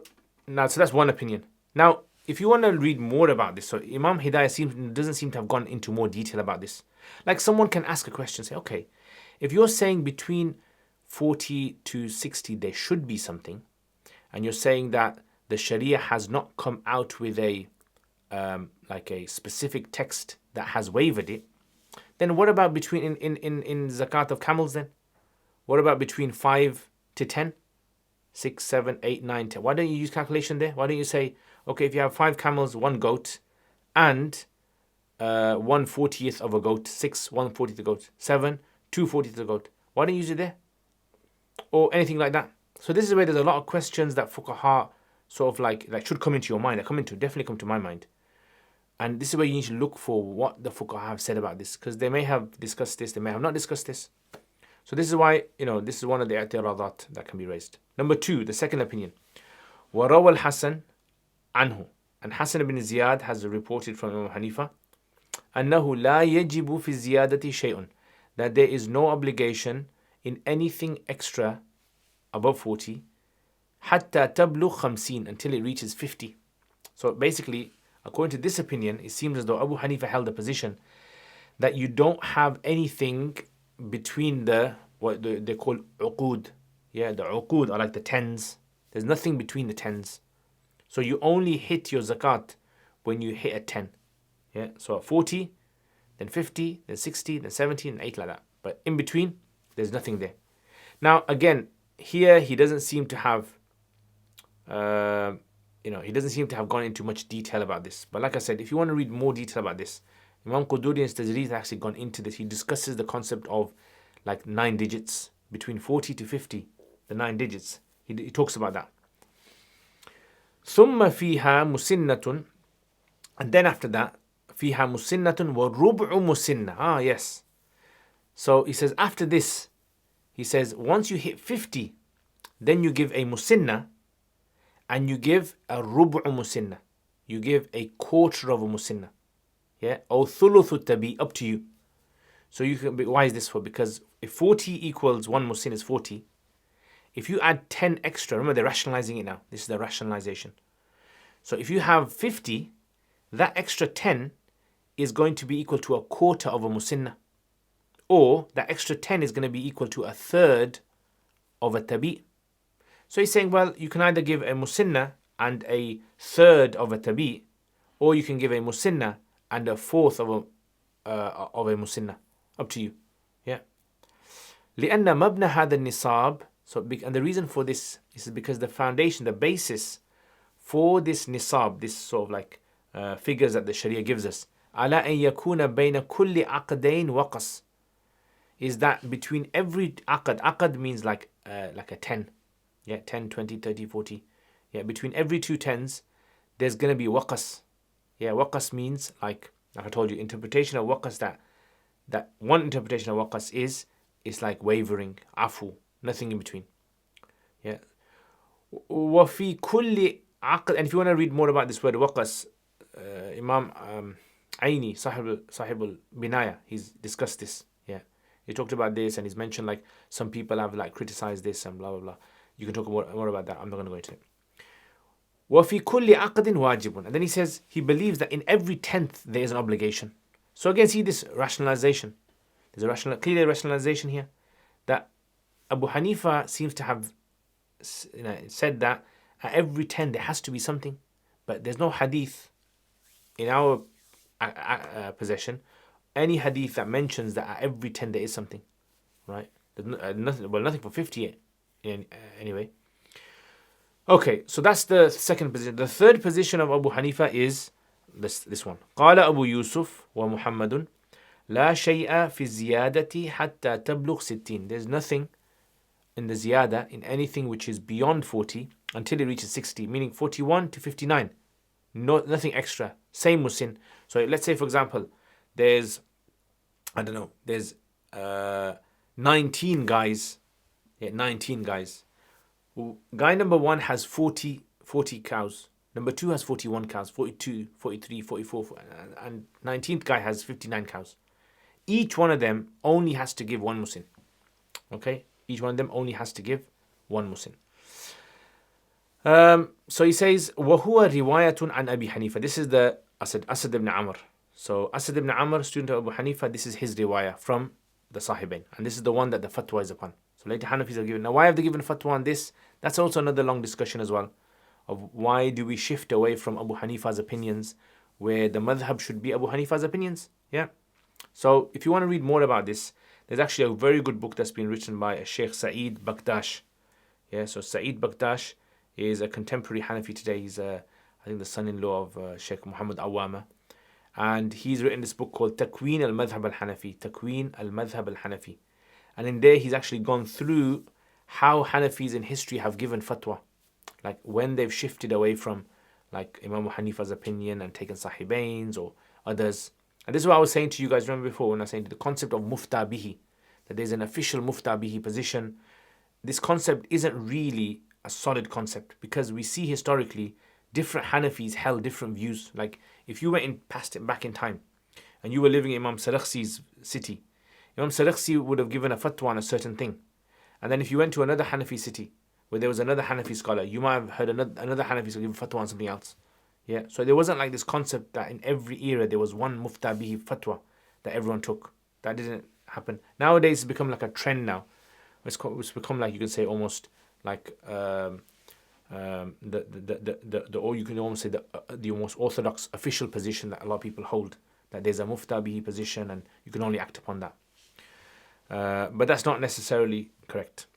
that's one opinion. Now, if you want to read more about this, so Imam Hidayah doesn't seem to have gone into more detail about this. Like someone can ask a question, say, okay, if you're saying between 40 to 60 there should be something, and you're saying that the Sharia has not come out with a specific text that has wavered it, then what about between in zakat of camels then? What about between 5 to 10? 6, 7, 8, 9, 10. Why don't you use calculation there? Why don't you say, okay, if you have 5 camels, 1 goat, and 1/40th of a goat, 6, 1/40th of a goat, 7, 2/40th of a goat. Why don't you use it there? Or anything like that. So this is where there's a lot of questions that fuqaha sort of like should come into your mind. Definitely come to my mind. And this is where you need to look for what the fuqaha have said about this, because they may have discussed this, they may have not discussed this. So this is why, this is one of the i'tiradat that can be raised. Number 2, the second opinion. وَرَوَى الْحَسَنِ عَنْهُ, and Hasan ibn Ziyad has reported from Imam Hanifa, أَنَّهُ لَا يَجِبُ فِي الزِّيَادَةِ شَيْءٌ, that there is no obligation in anything extra above 40, حَتَّى تَبْلُغْ خَمْسِينَ, until it reaches 50. So basically, according to this opinion, it seems as though Abu Hanifa held the position that you don't have anything between what they call uqud. Yeah, the uqud are like the tens. There's nothing between the tens. So you only hit your zakat when you hit a 10. Yeah, so at 40, then 50, then 60, then 70, then 80, like that. But in between, there's nothing there. Now, again, here he doesn't seem to have, he doesn't seem to have gone into much detail about this. But like I said, if you want to read more detail about this, Imam Quduri in his Tajreed has actually gone into this. He discusses the concept of like 9 digits, between 40 to 50, the 9 digits. He talks about that. ثم فيها مسنة, and then after that, فيها مسنة وربع مسنة. Yes. So he says after this, he says once you hit 50, then you give a musinna, and you give a rubu musinna. You give a quarter of a musinna. Yeah, or thuluthu tabi, up to you. So you can. Why is this for? Because if 40 equals 1 musin is 40. If you add 10 extra, remember they're rationalizing it now. This is the rationalization. So if you have 50, that extra 10 is going to be equal to a quarter of a musinna. Or that extra 10 is going to be equal to a third of a tabi. So he's saying, well, you can either give a musinna and a third of a tabi, or you can give a musinna and a fourth of a musinna. Up to you. Yeah. لأن مبنى هذا النصاب. So, and the reason for this is because the foundation, the basis for this nisab, this sort of like figures that the Sharia gives us, على أن يكون بين كل عقدين وقص, is that between every aqad means like a 10, yeah, 10, 20, 30, 40, yeah, between every 2 tens, there's going to be waqas. Yeah, waqas means like I told you, interpretation of waqas, that one interpretation of waqas is like wavering, afu, nothing in between. Yeah. وفي كل عقد, and if you want to read more about this word waqas, Imam Aini, Sahib al-Binaya, he's discussed this. Yeah. He talked about this, and he's mentioned like some people have like criticized this and blah blah blah. You can talk more about that. I'm not going to go into it. وَفِي كُلِّ عَقْدٍ وَاجِبٌ, and then he says he believes that in every 10th there is an obligation. So again, see this rationalization. There's a clear rationalization here that Abu Hanifa seems to have said that at every 10 there has to be something, but there's no hadith in our possession, any hadith that mentions that at every 10 there is something, right? There's nothing for 50 anyway. Okay, so that's the second position. The third position of Abu Hanifa is this one. قال أبو يوسف ومحمد لا شيء في الزيادة حتى تبلغ 60. There's nothing in the ziyada, in anything which is beyond 40, until it reaches 60, meaning 41 to 59. Nothing extra. Same musin. So let's say, for example, there's 19 guys. Yeah, 19 guys. Guy number 1 has 40 cows. Number 2 has 41 cows, 42, 43, 44, and 19th guy has 59 cows. Each one of them only has to give 1 musin. Okay? Each one of them only has to give 1 musin. So he says, وَهُوَ رِوَايَةٌ عَنْ أَبِي Hanifa. This is the Asad ibn Amr. So Asad ibn Amr, student of Abu Hanifa, this is his riwayah from the Sahibain. And this is the one that the fatwa is upon. So later Hanafis are given. Now why have they given a fatwa on this? That's also another long discussion as well. Of why do we shift away from Abu Hanifa's opinions, where the madhab should be Abu Hanifa's opinions? Yeah. So if you want to read more about this, there's actually a very good book that's been written by Sheikh Saeed Bakdash. Yeah, so Saeed Bakdash is a contemporary Hanafi today. He's I think the son-in-law of Sheikh Muhammad Awama. And he's written this book called Takween al-Madhab al-Hanafi. Takween al-Madhab al-Hanafi. And in there he's actually gone through how Hanafis in history have given fatwa. Like when they've shifted away from like Imam Hanifa's opinion and taken Sahibains or others. And this is what I was saying to you guys, remember before when I was saying the concept of mufta bihi, that there's an official mufta bihi position. This concept isn't really a solid concept because we see historically different Hanafis held different views. Like if you went back in time and you were living in Imam Sarakhsi's city, Imam Sarakhsi would have given a fatwa on a certain thing. And then if you went to another Hanafi city where there was another Hanafi scholar, you might have heard another Hanafi scholar give a fatwa on something else. Yeah, so there wasn't like this concept that in every era there was one mufta bihi fatwa that everyone took. That didn't happen. Nowadays it's become like a trend now. It's become like you could say almost like or you can almost say the most orthodox official position that a lot of people hold. that there's a mufta bihi position and you can only act upon that. But that's not necessarily correct.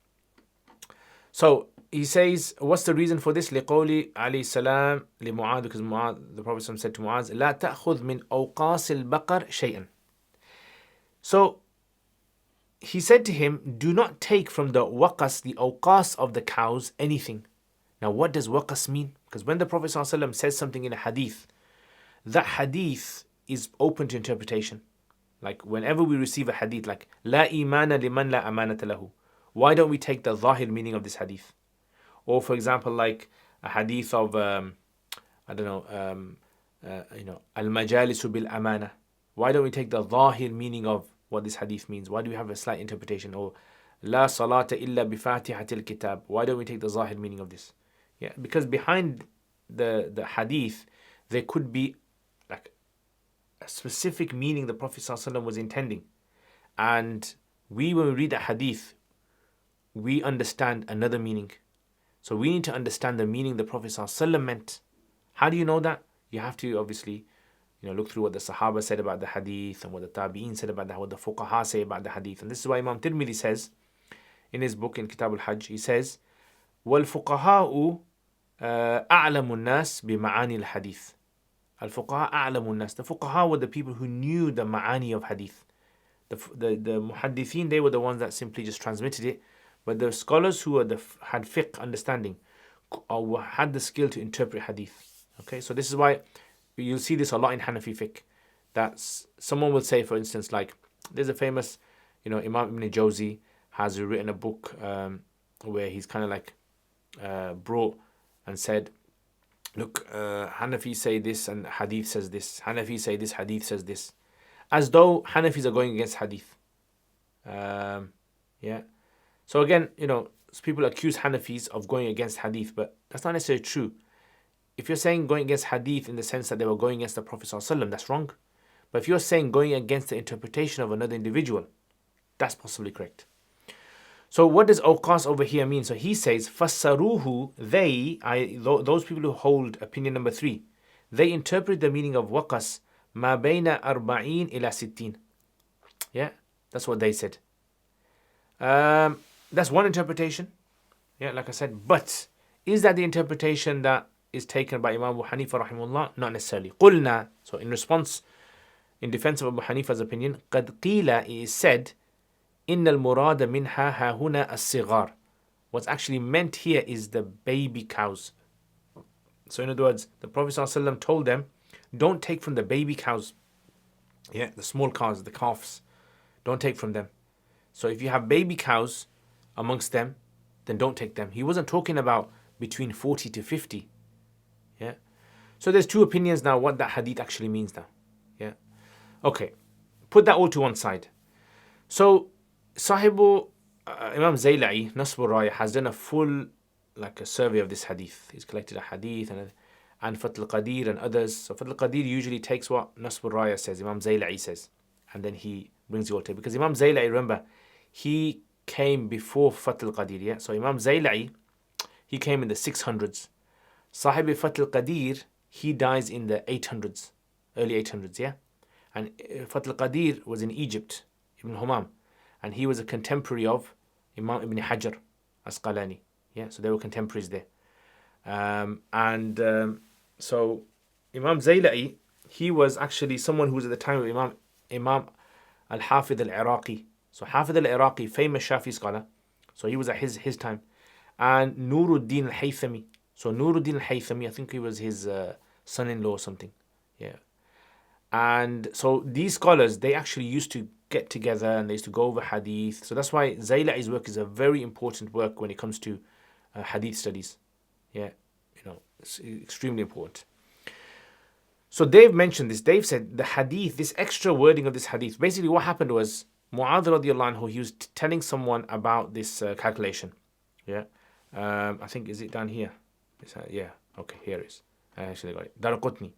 So he says, what's the reason for this? لقول عليه السلام لمعاذ, because Mu'adh, the Prophet said to Mu'adh, لا تأخذ من أوقاص البقر شيئا. So he said to him, do not take from the waqas, the awqas of the cows, anything. Now what does waqas mean? Because when the Prophet ﷺ says something in a hadith, that hadith is open to interpretation. Like whenever we receive a hadith, like لا إيمان لمن لا أمانة له, why don't we take the zahir meaning of this hadith? Or for example, like a hadith of al-majalisu bil amana. Why don't we take the zahir meaning of what this hadith means? Why do we have a slight interpretation? Or la salata illa bi fatihatil kitab. Why don't we take the zahir meaning of this? Yeah, because behind the hadith there could be like a specific meaning the Prophet ﷺ was intending. And when we read a hadith, we understand another meaning. So we need to understand the meaning the Prophet ﷺ meant. How do you know that? You have to obviously, look through what the Sahaba said about the hadith and what the Tabi'een said about that, what the Fuqaha say about the hadith. And this is why Imam Tirmidhi says in his book in Kitab al-Hajj, he says, وَالْفُقَهَاءُ أَعْلَمُ النَّاسِ بِمَعَانِي الْحَدِيثِ. Al-Fuqaha أَعْلَمُ النَّاسِ. The Fuqaha were the people who knew the ma'ani of hadith. The muhaddithin, they were the ones that simply just transmitted it. But the scholars who had fiqh understanding had the skill to interpret hadith. Okay, so this is why you'll see this a lot in Hanafi fiqh. That someone will say, for instance, like there's a famous, Imam Ibn Jawzi has written a book where he's kind of like brought and said, look, Hanafi say this and hadith says this. Hanafi say this, hadith says this. As though Hanafis are going against hadith. Yeah. So again, people accuse Hanafis of going against hadith, but that's not necessarily true. If you're saying going against hadith in the sense that they were going against the Prophet ﷺ, that's wrong. But if you're saying going against the interpretation of another individual, that's possibly correct. So what does awqas over here mean? So he says, فَسَّرُوهُ, those people who hold opinion number 3, they interpret the meaning of waqas مَا بَيْنَ أَرْبَعِينَ إِلَى سِتِّينَ. Yeah, that's what they said. That's one interpretation. Yeah, like I said. But is that the interpretation that is taken by Imam Abu Hanifa rahimahullah? Not necessarily. قُلْنَا. So in response, in defense of Abu Hanifa's opinion, قَدْ قِيلَ, it is said, إِنَّ الْمُرَادَ مِنْهَا هَا هُنَا الصِّغَارِ. What's actually meant here is the baby cows. So in other words, the Prophet ﷺ told them, don't take from the baby cows. Yeah, the small cows, the calves. Don't take from them. So if you have baby cows amongst them, then don't take them. He wasn't talking about between 40 to 50. Yeah. So there's two opinions now what that hadith actually means now. Yeah. Okay. Put that all to one side. So Sahibu Imam Zayla'i, Nasbur Raya, has done a full a survey of this hadith. He's collected a hadith and Fath al-Qadir and others. So Fath al-Qadir usually takes what Nasbur Raya says, Imam Zayla'i says, and then he brings you all together. Because Imam Zayla'i, remember, he came before Fath al-Qadir. Yeah? So Imam Zayla'i, he came in the 600s. Sahib Fath al-Qadir, he dies in the 800s, early 800s, yeah? And Fath al-Qadir was in Egypt, Ibn Humam, and he was a contemporary of Imam Ibn Hajar Asqalani. Yeah, so they were contemporaries there. So Imam Zayla'i, he was actually someone who was at the time of Imam al-Hafidh al-Iraqi. So Hafidh al-Iraqi, famous Shafi scholar. So he was at his time. And Nuruddin al-Haythami. So Nuruddin al-Haythami, I think he was his son-in-law or something. Yeah. And so these scholars, they actually used to get together and they used to go over hadith. So that's why Zayla'i's work is a very important work when it comes to hadith studies. Yeah, it's extremely important. So they've mentioned this. They've said the hadith, this extra wording of this hadith. Basically what happened was Mu'adh radiallahu anhu, he was telling someone about this calculation. Yeah. I think, is it down here? Yeah. Okay, here it is. I actually got it. Daraqutni.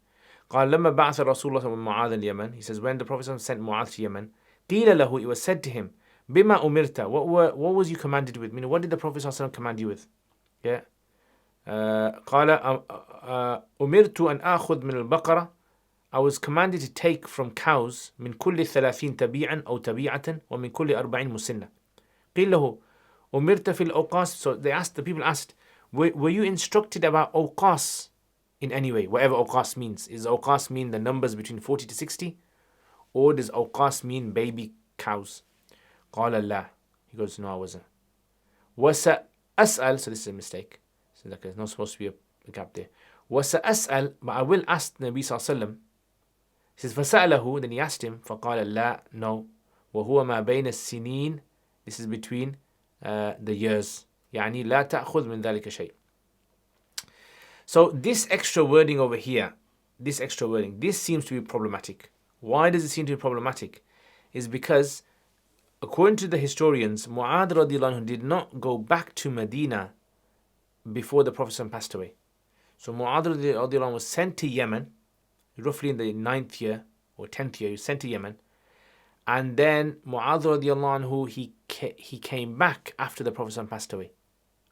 قال لما بعث رسول الله معاذ اليمن. He says when the Prophet sent Mu'adh to Yemen, قيل له, it was said to him, بما أمرت, what was you commanded with? Meaning, what did the Prophet command you with? Yeah. قال أمرت أن آخذ من البقرة I was commanded to take from cows من كل 30 تبيعا أو تبيعة ومن كل 40 مسنة. قيل له أمرت في الأوقاس. So the people asked, were you instructed about أوقاس in any way? Whatever أوقاس means. Is أوقاس mean the numbers between 40 to 60? Or does أوقاس mean baby cows? قال لا. He goes, no, I wasn't. وسأسأل. So this is a mistake. So like there's not supposed to be a gap there. وسأسأل, but I will ask the Nabi صلى الله عليه وسلم. He says فسأله, then he asked him فقال لا, no. وهو ما بين السنين. This is between the years. يعني لا تأخذ من ذلك شيء. So this extra wording over here, this seems to be problematic. Why does it seem to be problematic? Is because according to the historians, Mu'adh radiallahu anhu did not go back to Medina before the Prophet passed away. So Mu'adh radiallahu anhu was sent to Yemen, roughly in the 9th year or 10th year, he was sent to Yemen. And then Mu'adh radiallahu anhu, he came back after the Prophet passed away.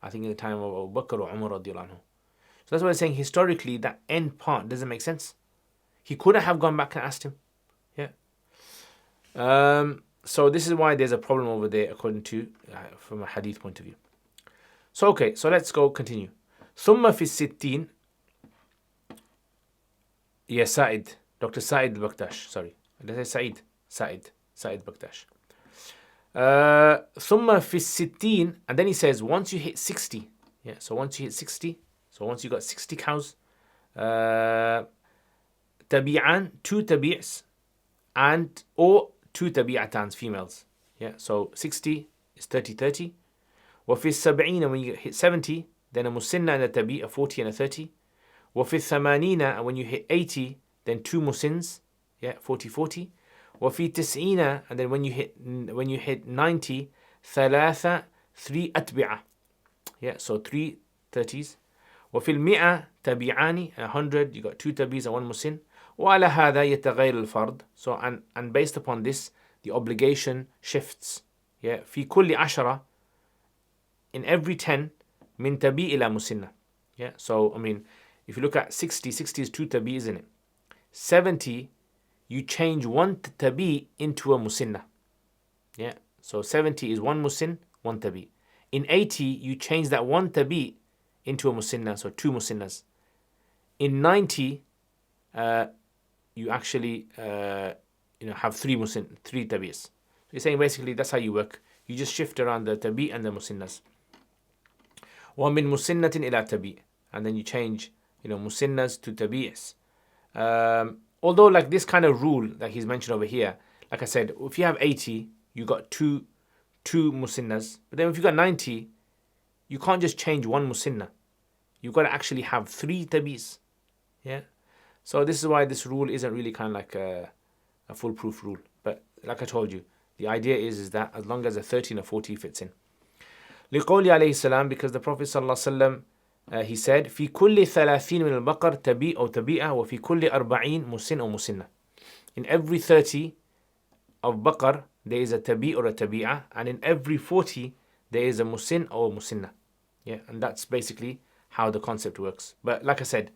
I think in the time of Abu Bakr or Umar radiallahu anhu. So that's why I'm saying historically that end part doesn't make sense. He couldn't have gone back and asked him. Yeah. So this is why there's a problem over there according to, from a hadith point of view. So okay, so let's go continue. ثم في الستين. Yeah, Sa'id. Dr. Sa'id al-Baktash. Sorry. Did I say Sa'id? Sa'id Baktash. ثم في الستين. And then he says, once you hit 60. Yeah, so once you hit 60. So once you got 60 cows. تبيعان, 2 tabi's. And, or 2 tabi'atans, females. Yeah, so 60 is 30. وفي السبعين, when you hit 70, then a musinna and a tabi', a 40 and a 30. وفي الثمانين, and when you hit 80, then 2 musins, yeah, 40. وفي تسعين, and then when you hit 90, ثلاثة, 3 أتبعة, yeah, so 3 30s. وفي المئة تبيعان, 100, you got 2 tabis and 1 musin. وعلى هذا يتغير الفرض. So and based upon this, the obligation shifts. Yeah, في كل 10, in every 10, من تبي إلى مسنة. Yeah, so I mean, if you look at 60 is 2 tabi, isn't it? 70, you change 1 tabi into a musinna. Yeah, so 70 is 1 musin, 1 tabi. In 80, you change that 1 tabi into a musinna, so 2 musinnas. In 90, you actually have 3 tabis. So you're saying basically that's how you work. You just shift around the tabi and the musinnas. وَمِن مُسِنَّةٍ إِلَى tabi. And then you change, musinnas to tabi'is. Although like this kind of rule that he's mentioned over here, like I said, if you have 80, you got two musinnas. But then if you got 90, you can't just change 1 musinna. You've got to actually have 3 tabis. Yeah. So this is why this rule isn't really kind of like a foolproof rule. But like I told you, the idea is that as long as a 30 and a 40 fits in. لقول عليه السلام, because the Prophet صلى الله عليه وسلم, he said, في كل 30 من البقر تبي أو تبيئة وفي كل 40 مسن أو مسنة. In every 30 of baqar, there is a tabi or a tabi'ah, and in every 40, there is a musin or a musinna. Yeah, and that's basically how the concept works. But like I said,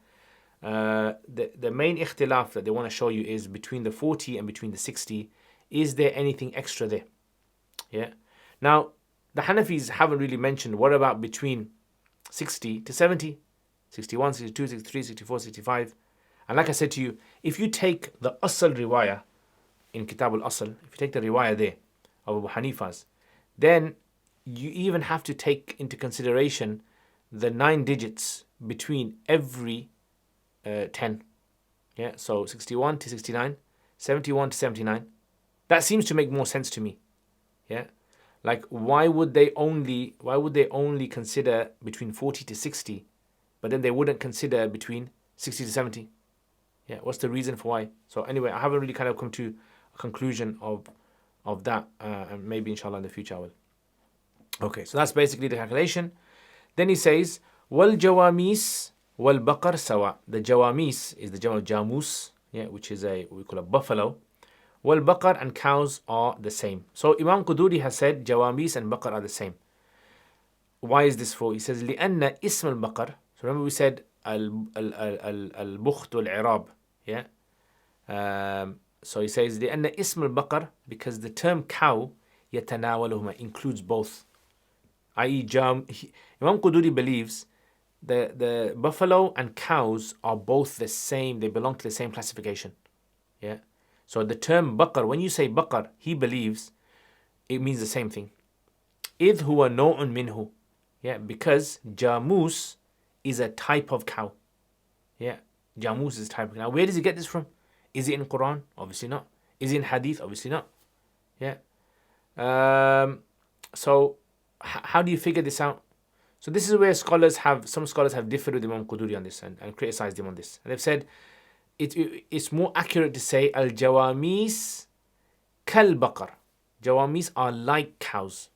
the main ikhtilaf that they want to show you is between the 40 and between the 60. Is there anything extra there? Yeah. Now, the Hanafis haven't really mentioned what about between 60 to 70, 61, 62, 63, 64, 65. And like I said to you, if you take the Asl riwayah in Kitab al-Asl, if you take the riwayah there of Abu Hanifa's, then you even have to take into consideration the 9 digits between every 10. Yeah, so 61 to 69, 71 to 79. That seems to make more sense to me. Yeah. Like why would they only consider between 40 to 60, but then they wouldn't consider between 60 to 70? Yeah, what's the reason for why? So anyway, I haven't really kind of come to a conclusion of that, and maybe inshallah in the future I will. Okay, so that's basically the calculation. Then he says, wal jawamis wal baqar sawa. The jawamis is the jam of jamus, yeah, which is we call a buffalo. Wal baqar and cows are the same. So Imam Quduri has said jawamis and baqar are the same. Why is this for? He says لأن اسم البقر. So remember we said al-bukht wal-i'rab, yeah. So he says, لأن اسم البقر, because the term cow يتناولهما, includes both. I.e. Imam Quduri believes the buffalo and cows are both the same, they belong to the same classification. Yeah. So the term baqar, when you say baqar, he believes it means the same thing. إذ هو نوع منه. Yeah, because jamus is a type of cow. Yeah, jamus is a type of cow. Now, where does he get this from? Is it in Quran? Obviously not. Is it in Hadith? Obviously not. Yeah. So how do you figure this out? So this is where some scholars have differed with Imam Quduri on this and criticized him on this. And they've said it's more accurate to say al-jawamis kal-baqar. Jawamis are like cows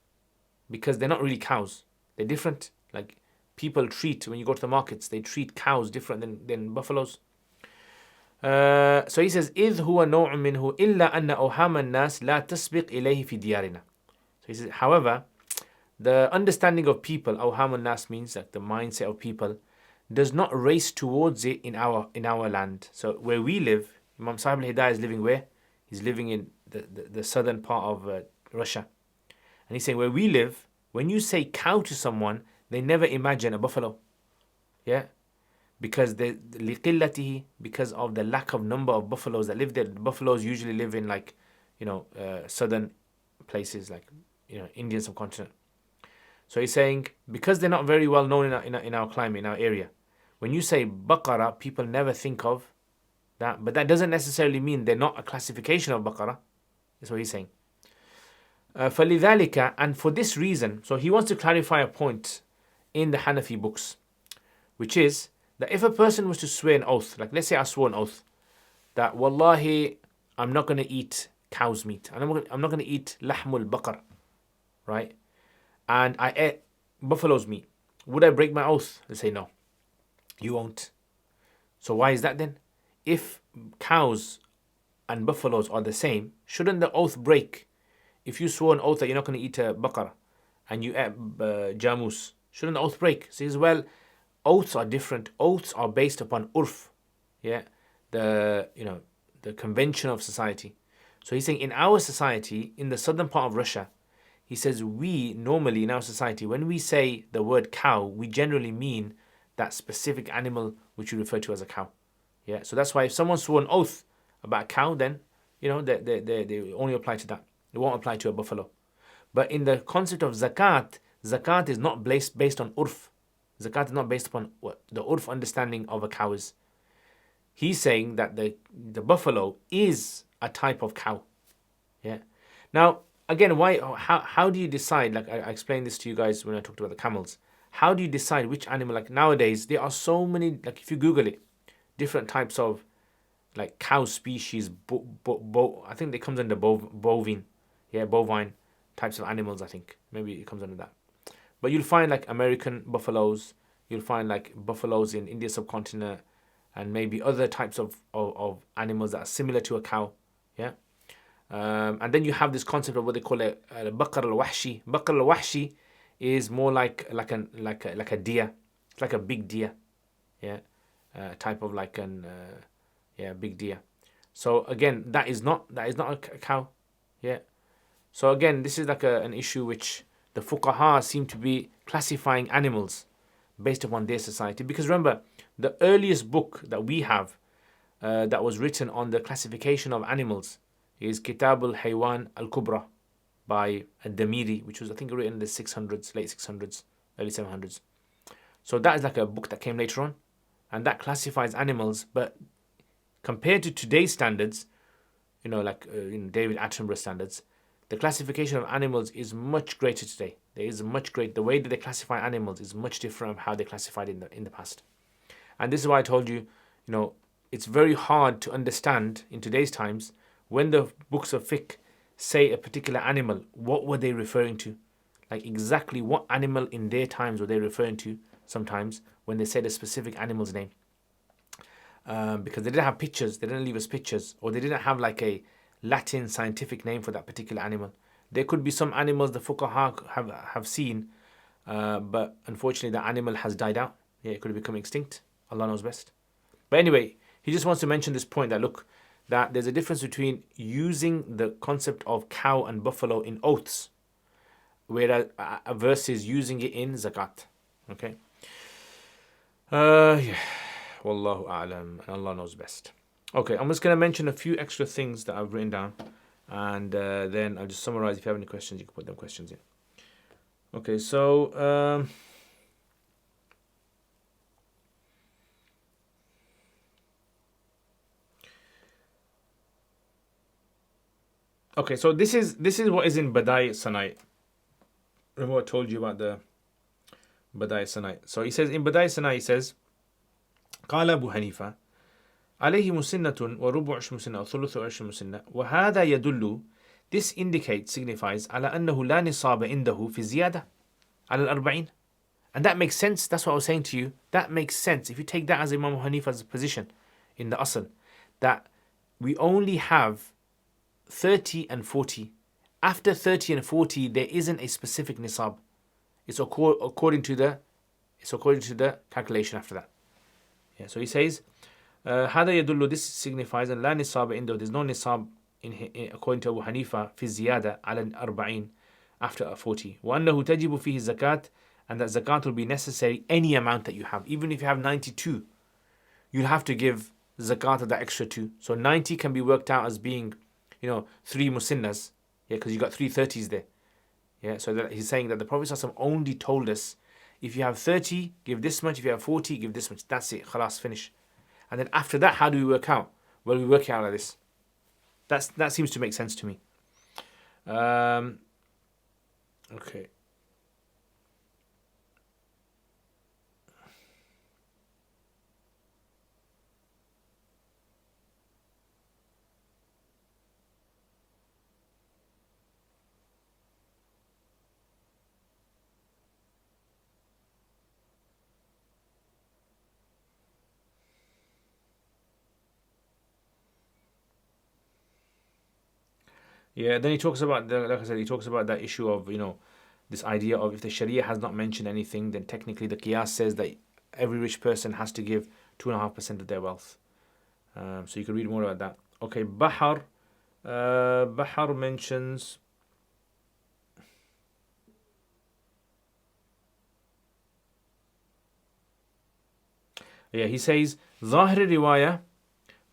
because they're not really cows. They're different. Like people treat, when you go to the markets, they treat cows different than buffaloes. So he says, إذ هو نوع منه إلا أن أوهام الناس لا تسبق إليه في ديارنا. So he says, however, the understanding of people, أوهام الناس means like the mindset of people, does not race towards it in our land. So where we live, Imam Sahib al-Hidayah is living where? He's living in the southern part of Russia. And he's saying where we live, when you say cow to someone, they never imagine a buffalo. Yeah? Because because of the lack of number of buffaloes that live there. Buffaloes usually live in southern places like Indian subcontinent. So he's saying because they're not very well known in our climate, in our area, when you say baqara, people never think of that. But that doesn't necessarily mean they're not a classification of baqara. That's what he's saying. فَلِذَلِكَ, and for this reason, so he wants to clarify a point in the Hanafi books, which is that if a person was to swear an oath, like let's say I swore an oath that wallahi I'm not going to eat cow's meat, and I'm not going to eat lahmul baqar, right? And I ate buffalo's meat, would I break my oath? They say no, you won't. So why is that then? If cows and buffaloes are the same, shouldn't the oath break? If you swore an oath that you're not going to eat a baqar and you ate jamus, shouldn't the oath break? So he says, well, oaths are different. Oaths are based upon urf, yeah, the convention of society. So he's saying in our society, in the southern part of Russia, he says we normally in our society, when we say the word cow, we generally mean that specific animal which we refer to as a cow. Yeah, so that's why if someone swore an oath about a cow, then they only apply to that. It won't apply to a buffalo. But in the concept of zakat, zakat is not based on urf. Zakat is not based upon what the urf understanding of a cow is. He's saying that the buffalo is a type of cow. Yeah. Now, again, how do you decide? Like I explained this to you guys when I talked about the camels. How do you decide which animal? Like nowadays, there are so many. Like if you Google it, different types of like cow species. I think it comes under bovine. Yeah, bovine types of animals, I think. Maybe it comes under that. But you'll find like American buffaloes, you'll find like buffaloes in India subcontinent, and maybe other types of animals that are similar to a cow. Yeah. And then you have this concept of what they call a baqar al-wahshi. Baqar al-wahshi is more like a deer. It's like a big deer. Yeah. Type of like big deer. So again, that is not a cow. Yeah. So again, this is like an issue which the fuqaha seem to be classifying animals based upon their society. Because remember, the earliest book that we have that was written on the classification of animals is Kitab al-Haywan al-Kubra by Ad-Damiri, which was I think written in the 600s, late 600s, early 700s. So that is like a book that came later on, and that classifies animals. But compared to today's standards, David Attenborough standards, the classification of animals is much greater today. The way that they classify animals is much different from how they classified in the past. And this is why I told you, it's very hard to understand in today's times when the books of fiqh say a particular animal, what were they referring to? Like exactly what animal in their times were they referring to sometimes when they said a specific animal's name. Because they didn't have pictures, they didn't leave us pictures, or they didn't have like a Latin scientific name for that particular animal. There could be some animals the fuqaha have seen, but unfortunately the animal has died out. Yeah, it could have become extinct. Allah knows best. But anyway, he just wants to mention this point that look, that there's a difference between using the concept of cow and buffalo in oaths, whereas versus using it in zakat. Okay. Yeah. Wallahu a'lam. Allah knows best. Okay, I'm just going to mention a few extra things that I've written down, and then I'll just summarize. If you have any questions, you can put them questions in. Okay, so okay, so this is what is in Badai Sanai. Remember what I told you about the Badai Sanai. So he says in Badai Sanai, he says, قال أبو حنيفة عليه مسنة وربع عشر مسنة وثلث عشر مسنة وهذا يدل. This indicates, signifies على أنه لا نصاب عنده في زيادة على الأربعين. And that makes sense. That's what I was saying to you. That makes sense. If you take that as Imam Hanifa's position in the Asl, that we only have 30 and 40. After 30 and 40, there isn't a specific nisab. It's according to the calculation after that. Yeah. So he says, هذا يدل. This signifies أن لا نصاب عنده. There's no nisab according to Abu Hanifa في الزيادة على الأربعين after 40. وأنه تجب فيه الزكاة. And that zakat will be necessary any amount that you have. Even if you have 92, you'll have to give zakat of that extra 2. So 90 can be worked out as being, 3 musinnas. Yeah, because you got 3 30s there. Yeah, so that he's saying that the Prophet ﷺ only told us, if you have 30, give this much. If you have 40, give this much. That's it. Khalas, finish. And then after that, how do we work out? Well, we work out like this. That seems to make sense to me. Okay. Yeah, then he talks about, like I said, he talks about that issue of, this idea of if the Sharia has not mentioned anything, then technically the Qiyas says that every rich person has to give 2.5% of their wealth. So you can read more about that. Okay, Bahar mentions, yeah, he says, ظاهر الرواية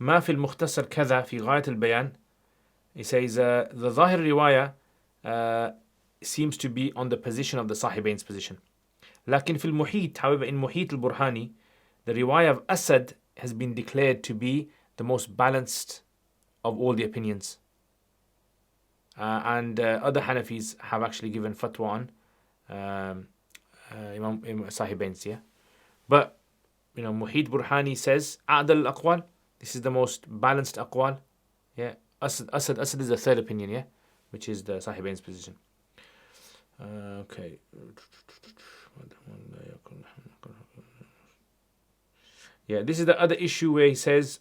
ما في المختصر كذا في غاية البيان. He says the Zahir Riwayah seems to be on the position of the Sahibain's position. لكن في المحيط, however, in Muhit al-Burhani, the Riwayah of Asad has been declared to be the most balanced of all the opinions. And other Hanafis have actually given fatwa on Imam Sahibain's, yeah. But, Muhit Burhani says, A'dal al-Aqwal, this is the most balanced aqwal, yeah. Asad is the third opinion, yeah, which is the Sahibain's position. Okay. Yeah, this is the other issue where he says,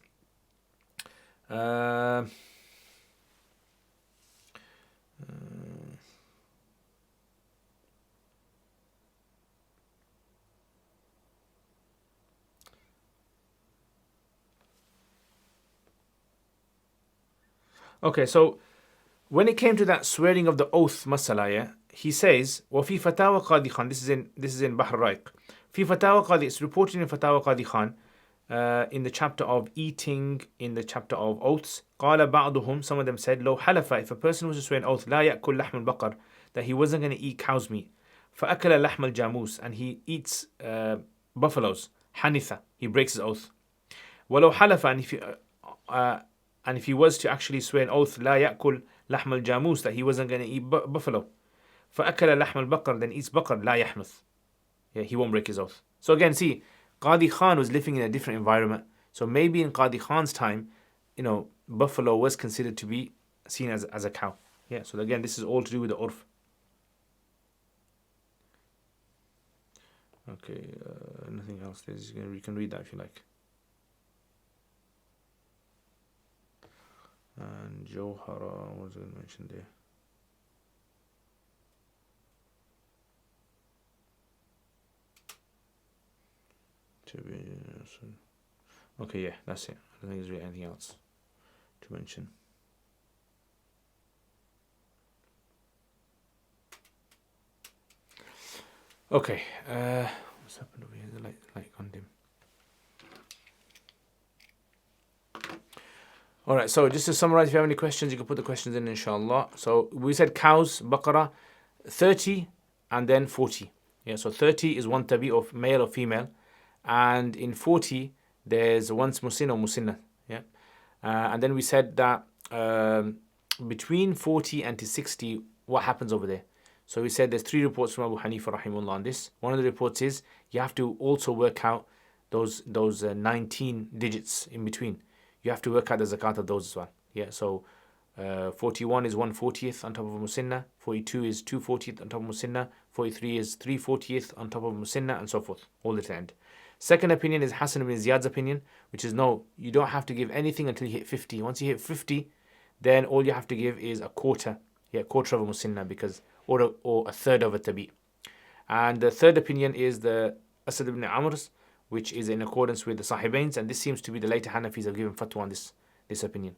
okay, so when it came to that swearing of the oath masala, yeah, he says, وفي فتاوى قاضي خان, this is in Bahr Raik. في فتاوى قاضي, it's reported in فتاوى قاضي خان, in the chapter of eating, in the chapter of oaths. قال بعضهم, some of them said, لو حلف, if a person was to swear an oath, لا يأكل لحم البقر, that he wasn't going to eat cow's meat. فأكل لحم الجاموس, and he eats buffaloes. حنث, he breaks his oath. ولو حلف, and if he was to actually swear an oath, لا يأكل لحم الجاموس, that he wasn't going to eat buffalo. فأكل لحم البقر, then eats baqar, لا يحنث. Yeah, he won't break his oath. So again, see, Qadi Khan was living in a different environment. So maybe in Qadi Khan's time, buffalo was considered to be seen as a cow. Yeah, so again, this is all to do with the urf. Okay, nothing else. You can read that if you like. And Johara, what was I going to mention there? Okay, yeah, that's it. I don't think there's really anything else. to mention. Okay, what's happened over here? The light gone dim. All right, so just to summarize, if you have any questions, you can put the questions in, inshallah. So we said cows, baqarah, 30 and then 40. Yeah, so 30 is one tabi of male or female, and in 40 there's once musin or musinna. Yeah, and then we said that between 40 and to 60, what happens over there? So we said there's 3 reports from Abu Hanifa rahimahullah on this. One of the reports is you have to also work out those 19 digits in between. You have to work out the zakat of those as well. Yeah, so 41 is 1/40th on top of a musinna, 42 is 2/40th on top of a musinna, 43 is 3/40th on top of a musinna, and so forth, all the way to end. Second opinion is Hassan ibn Ziyad's opinion, which is no, you don't have to give anything until you hit 50. Once you hit 50, then all you have to give is a quarter, quarter of a musinna, because or a third of a tabi. And the third opinion is the Asad ibn Amr's, which is in accordance with the Sahibains, and this seems to be the later Hanafis have given fatwa on this opinion.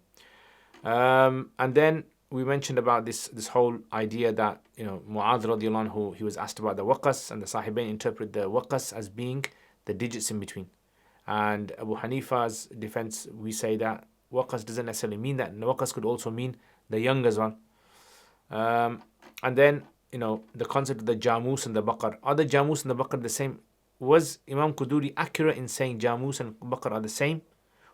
And then we mentioned about this whole idea that, Mu'adh radiallahu anhu, he was asked about the waqas, and the Sahibain interpret the waqas as being the digits in between. And Abu Hanifa's defense, we say that waqas doesn't necessarily mean that. And waqas could also mean the young as well. And then, the concept of the jamus and the baqar. Are the jamus and the baqar the same? Was Imam Quduri accurate in saying jamus and baqar are the same?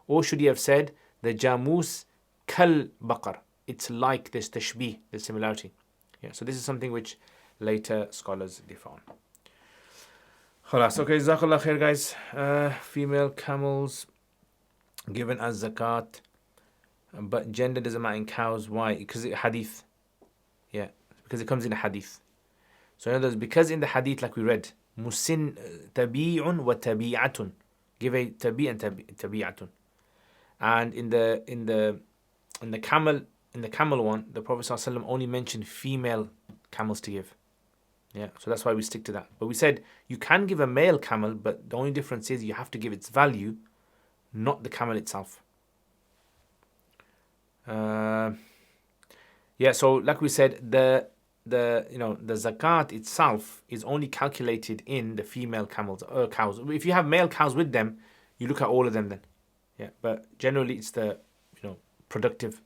Or should he have said the jamus kal baqar? It's like this tashbih, the similarity. Yeah, so this is something which later scholars differ on. Khalas, okay, jazakallah khair, guys. Female camels given as zakat, but gender doesn't matter in cows. Why? Because it hadith. Yeah, because it comes in a hadith. So in other words, because in the hadith, like we read, musin tabi'un wa tabi'atun, give a tabi and tabi'atun. And in the camel one, the Prophet ﷺ only mentioned female camels to give. Yeah, so that's why we stick to that. But we said you can give a male camel, but the only difference is you have to give its value, not the camel itself. Yeah, so like we said, the zakat itself is only calculated in the female cows. If you have male cows with them, you look at all of them then. Yeah, but generally it's the productive.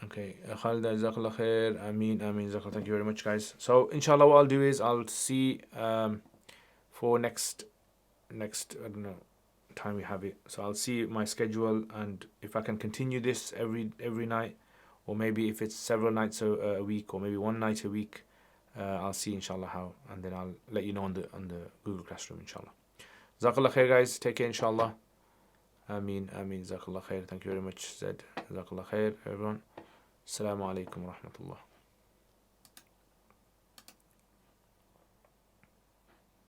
Okay, Khalida, jazakallah khair, ameen, jazakallah. Thank you very much, guys. So inshallah, what I'll do is I'll see for next I don't know time we have it. So I'll see my schedule, and if I can continue this every night, or maybe if it's several nights a week, or maybe one night a week, I'll see inshallah how, and then I'll let you know on the Google Classroom inshallah. Jazakallah khair, guys. Take care inshallah. Ameen, jazakallah khair. Thank you very much, Zed. Jazakallah khair, everyone. Assalamu alaikum wa rahmatullah.